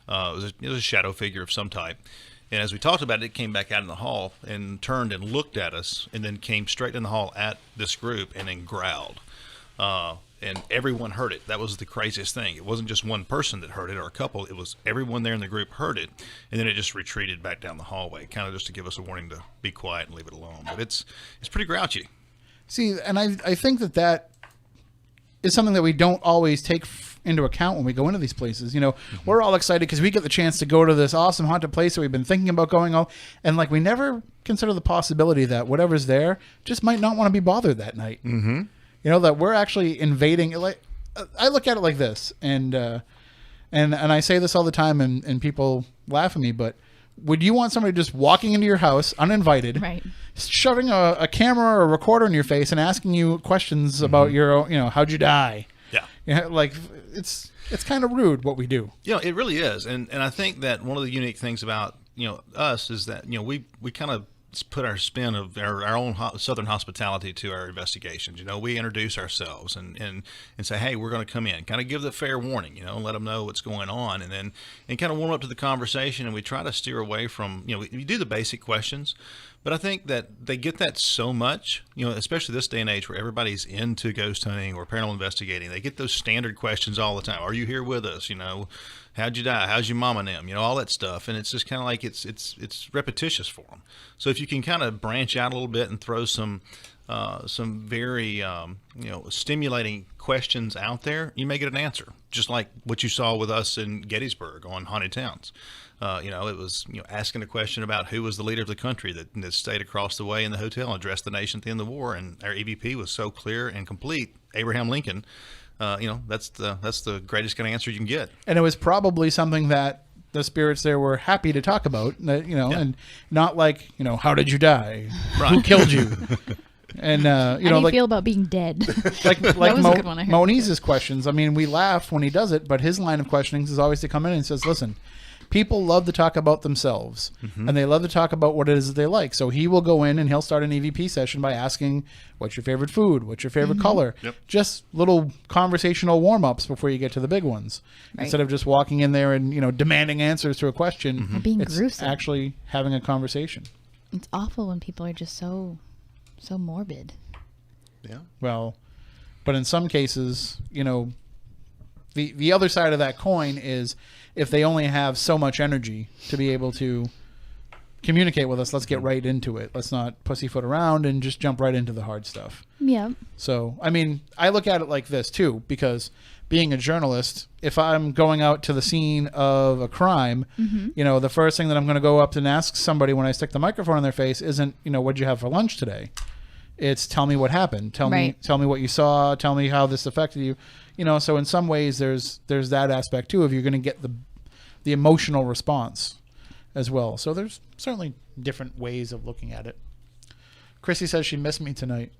It was a shadow figure of some type. And as we talked about it, it came back out in the hall and turned and looked at us, and then came straight in the hall at this group and then growled. And everyone heard it. That was the craziest thing. It wasn't just one person that heard it or a couple. It was everyone there in the group heard it, and then it just retreated back down the hallway, kind of just to give us a warning to be quiet and leave it alone. But it's pretty grouchy. See, and I think that is something that we don't always take into account when we go into these places. We're all excited because we get the chance to go to this awesome haunted place that we've been thinking about going on, and like we never consider the possibility that whatever's there just might not want to be bothered that night. Mm-hmm. That we're actually invading. Like, I look at it like this, and I say this all the time, and people laugh at me, but would you want somebody just walking into your house uninvited, Right, shoving a camera or a recorder in your face and asking you questions about your, how'd you die? Yeah. Like it's kind of rude what we do. It really is. And I think that one of the unique things about, us is that, we kind of put our spin of our own Southern hospitality to our investigations. We introduce ourselves and say, hey, we're going to come in, kind of give the fair warning, and let them know what's going on, and kind of warm up to the conversation. And we try to steer away from, we do the basic questions, but I think that they get that so much, especially this day and age where everybody's into ghost hunting or paranormal investigating. They get those standard questions all the time. Are you here with us? How'd you die? How's your mom and them? All that stuff. And it's just kind of like it's repetitious for them. So if you can kind of branch out a little bit and throw some very stimulating questions out there, you may get an answer. Just like what you saw with us in Gettysburg on Haunted Towns. It was asking a question about who was the leader of the country that stayed across the way in the hotel and addressed the nation at the end of the war, and our EVP was so clear and complete. Abraham Lincoln. That's the greatest kind of answer you can get. And it was probably something that the spirits there were happy to talk about, and not like, how did you die? Right. Who killed you? And how do you feel about being dead? like Monize's questions. I mean, we laugh when he does it, but his line of questioning is always to come in and says, listen, people love to talk about themselves, and they love to talk about what it is that they like. So he will go in and he'll start an EVP session by asking, what's your favorite food? What's your favorite color? Yep. Just little conversational warm-ups before you get to the big ones. Right. Instead of just walking in there and, demanding answers to a question, being it's gruesome. Actually having a conversation. It's awful when people are just so morbid. Yeah. Well, but in some cases, the other side of that coin is if they only have so much energy to be able to communicate with us, let's get right into it. Let's not pussyfoot around and just jump right into the hard stuff. Yeah. So, I mean, I look at it like this too, because being a journalist, if I'm going out to the scene of a crime, the first thing that I'm going to go up and ask somebody when I stick the microphone in their face isn't, what'd you have for lunch today? It's tell me what happened. Tell me what you saw. Tell me how this affected you. So in some ways there's that aspect too, if you're going to get the emotional response as well. So there's certainly different ways of looking at it. Chrissy says she missed me tonight.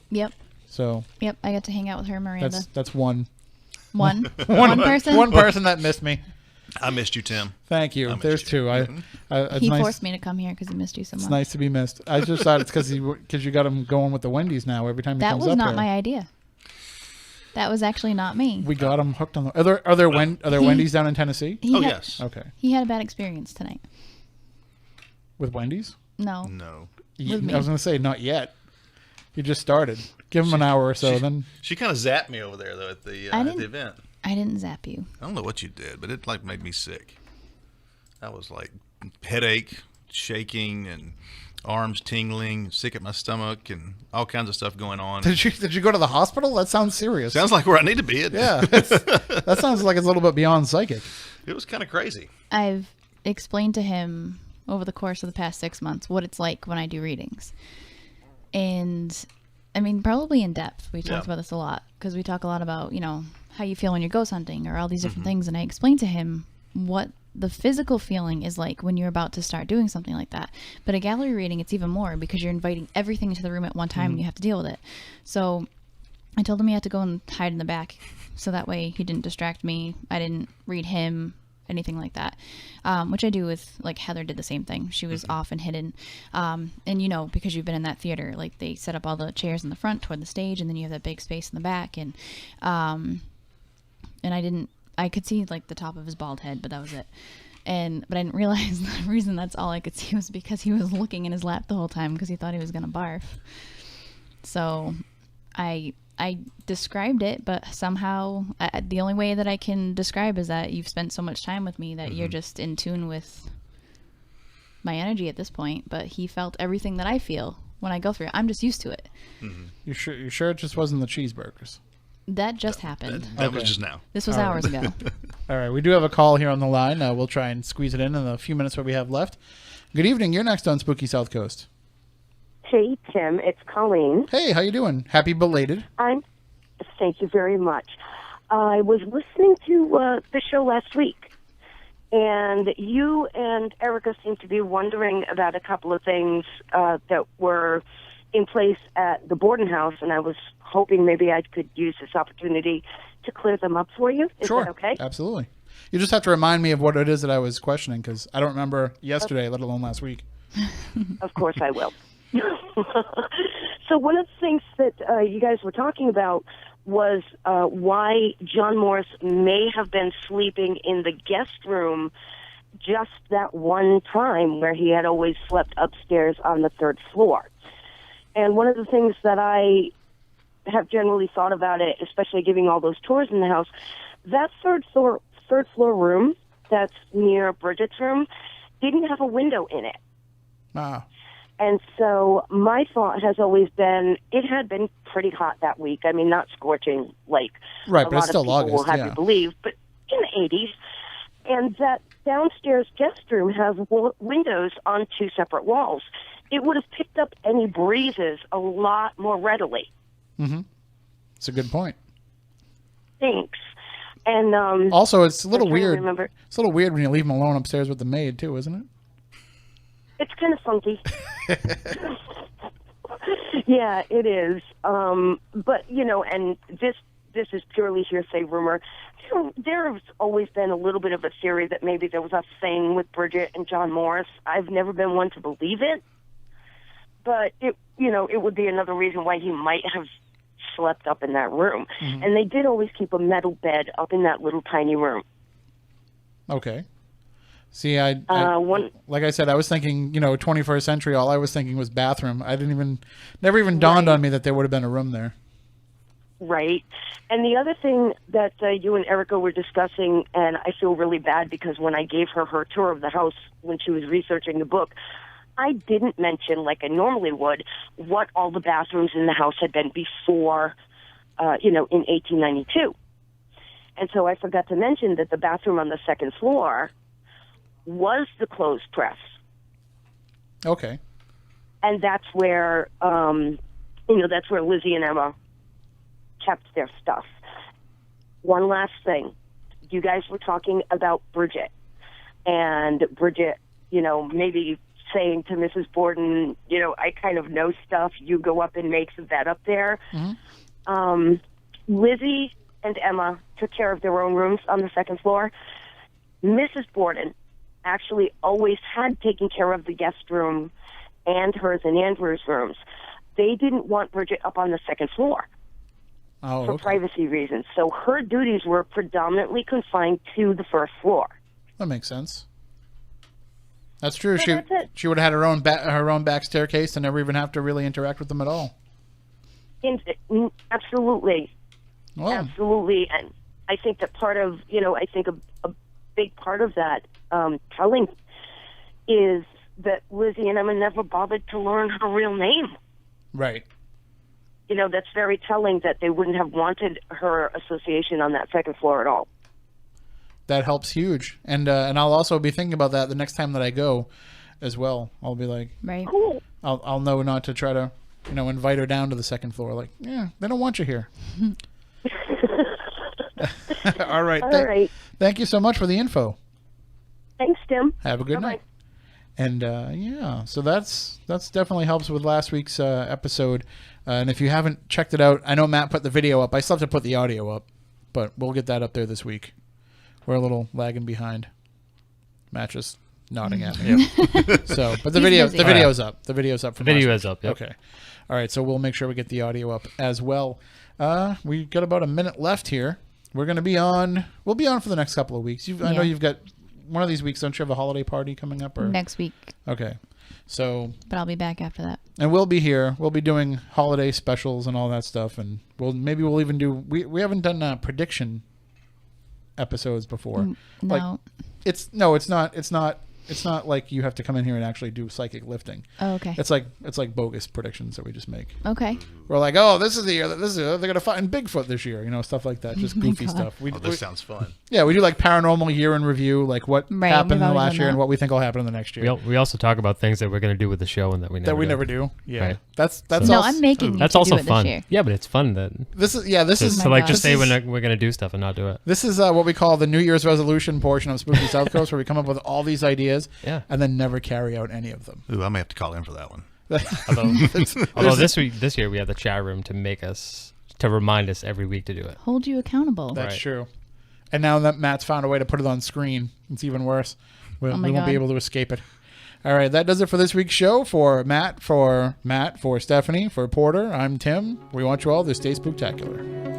Yep. So. Yep, I got to hang out with her and Miranda. That's one. One person? One person that missed me. I missed you, Tim. Thank you. There's two. He forced me to come here because he missed you so much. It's nice to be missed. I just thought it's because you got him going with the Wendy's now every time he comes up here. That was not my idea. That was actually not me. We got him hooked on the... Are there Wendy's down in Tennessee? Yes. Okay. He had a bad experience tonight. With Wendy's? No. With me. I was going to say, not yet. You just started. Give him an hour or so, then... She kind of zapped me over there, though, at the event. I didn't zap you. I don't know what you did, but it made me sick. I was headache, shaking, and arms tingling, sick at my stomach, and all kinds of stuff going on. Did you go to the hospital? That sounds serious. Sounds like where I need to be. Yeah. That sounds like it's a little bit beyond psychic. It was kind of crazy. I've explained to him over the course of the past 6 months what it's like when I do readings. And, I mean, probably in depth. We talked about this a lot because we talk a lot about, how you feel when you're ghost hunting or all these different things. And I explained to him what the physical feeling is like when you're about to start doing something like that. But a gallery reading, it's even more because you're inviting everything into the room at one time and you have to deal with it. So I told him he had to go and hide in the back so that way he didn't distract me. I didn't read him, anything like that, which I do with, like, Heather did the same thing. She was off and hidden. And, you know, because you've been in that theater, like, they set up all the chairs in the front toward the stage, and then you have that big space in the back. And I could see, like, the top of his bald head, but that was it. But I didn't realize the reason that's all I could see was because he was looking in his lap the whole time because he thought he was going to barf. So I described it, but somehow the only way that I can describe is that you've spent so much time with me that you're just in tune with my energy at this point. But he felt everything that I feel when I go through it. I'm just used to it. You sure it just wasn't the cheeseburgers? That just happened. That was just now. This was hours ago. All right, we do have a call here on the line. We'll try and squeeze it in the few minutes that we have left. Good evening. You're next on Spooky South Coast. Hey, Tim. It's Colleen. Hey, how you doing? Happy belated. Thank you very much. I was listening to the show last week, and you and Erica seemed to be wondering about a couple of things that were in place at the Borden house, and I was hoping maybe I could use this opportunity to clear them up for you. Is that okay? Absolutely. You just have to remind me of what it is that I was questioning, because I don't remember yesterday, let alone last week. Of course I will. So one of the things that you guys were talking about was why John Morris may have been sleeping in the guest room just that one time where he had always slept upstairs on the third floor. And one of the things that I have generally thought about it, especially giving all those tours in the house, that third floor room that's near Bridget's room didn't have a window in it. Ah. And so my thought has always been, it had been pretty hot that week. I mean, not scorching like right, a but lot it's still of people August, will have you believe, but in the 80s. And that downstairs guest room has windows on two separate walls. It would have picked up any breezes a lot more readily. Mm-hmm. It's a good point. Thanks. And also, it's a little weird. It's a little weird when you leave him alone upstairs with the maid, too, isn't it? It's kind of funky. Yeah, it is. But, you know, and this is purely hearsay rumor. You know, there's always been a little bit of a theory that maybe there was a thing with Bridget and John Morris. I've never been one to believe it. But, it would be another reason why he might have slept up in that room. Mm-hmm. And they did always keep a metal bed up in that little tiny room. Okay. See, like I said, I was thinking, 21st century, all I was thinking was bathroom. Never even dawned on me that there would have been a room there. Right. And the other thing that you and Erica were discussing, and I feel really bad because when I gave her tour of the house when she was researching the book, I didn't mention, like I normally would, what all the bathrooms in the house had been before, in 1892. And so I forgot to mention that the bathroom on the second floor was the clothes press. Okay. And that's where, that's where Lizzie and Emma kept their stuff. One last thing. You guys were talking about Bridget. And Bridget, maybe saying to Mrs. Borden, I kind of know stuff. You go up and make some bed up there. Mm-hmm. Lizzie and Emma took care of their own rooms on the second floor. Mrs. Borden actually always had taken care of the guest room and hers and Andrew's rooms. They didn't want Bridget up on the second floor for privacy reasons. So her duties were predominantly confined to the first floor. That makes sense. That's true. So she would have had her own back staircase and never even have to really interact with them at all. Absolutely. Well. Absolutely. And I think that part of, a big part of that telling is that Lizzie and Emma never bothered to learn her real name. Right. That's very telling that they wouldn't have wanted her association on that second floor at all. That helps huge. And I'll also be thinking about that the next time that I go as well. I'll be like, right. Cool. I'll know not to try to, invite her down to the second floor. Like, yeah, they don't want you here. All right. All right. Thank you so much for the info. Thanks, Tim. Have a good Bye-bye. night. And yeah, so that's definitely helps with last week's episode. And if you haven't checked it out, I know Matt put the video up. I still have to put the audio up, but we'll get that up there this week. We're a little lagging behind. Matt just nodding at me. So, but the video's up. The video's up. The video is up. Yep. Okay. All right. So we'll make sure we get the audio up as well. We got about a minute left here. We're going to be on. We'll be on for the next couple of weeks. I know you've got one of these weeks. Don't you have a holiday party coming up? Or Next week. Okay. So. But I'll be back after that. And we'll be here. We'll be doing holiday specials and all that stuff. And we'll even do. We haven't done prediction episodes before. No. Like, it's not like you have to come in here and actually do psychic lifting. Oh, okay. It's like bogus predictions that we just make. Okay. We're like, oh, this is the year. They're gonna find Bigfoot this year. Stuff like that. Just goofy stuff. This sounds fun. Yeah, we do like paranormal year in review, like what happened in the last year and what we think will happen in the next year. We also talk about things that we're going to do with the show and that we never do. Yeah, right. that's no. I'm making. You that's to also do it fun. This year. Yeah, but it's fun that this is to just say we're going to do stuff and not do it. This is what we call the New Year's resolution portion of Spooky South Coast, where we come up with all these ideas and then never carry out any of them. Ooh, I may have to call in for that one. Although this year we have the chat room to remind us every week to do it. Hold you accountable. That's true. And now that Matt's found a way to put it on screen, it's even worse. We won't be able to escape it. All right, that does it for this week's show. For Matt, for Stephanie, for Porter, I'm Tim. We want you all to stay spooktacular.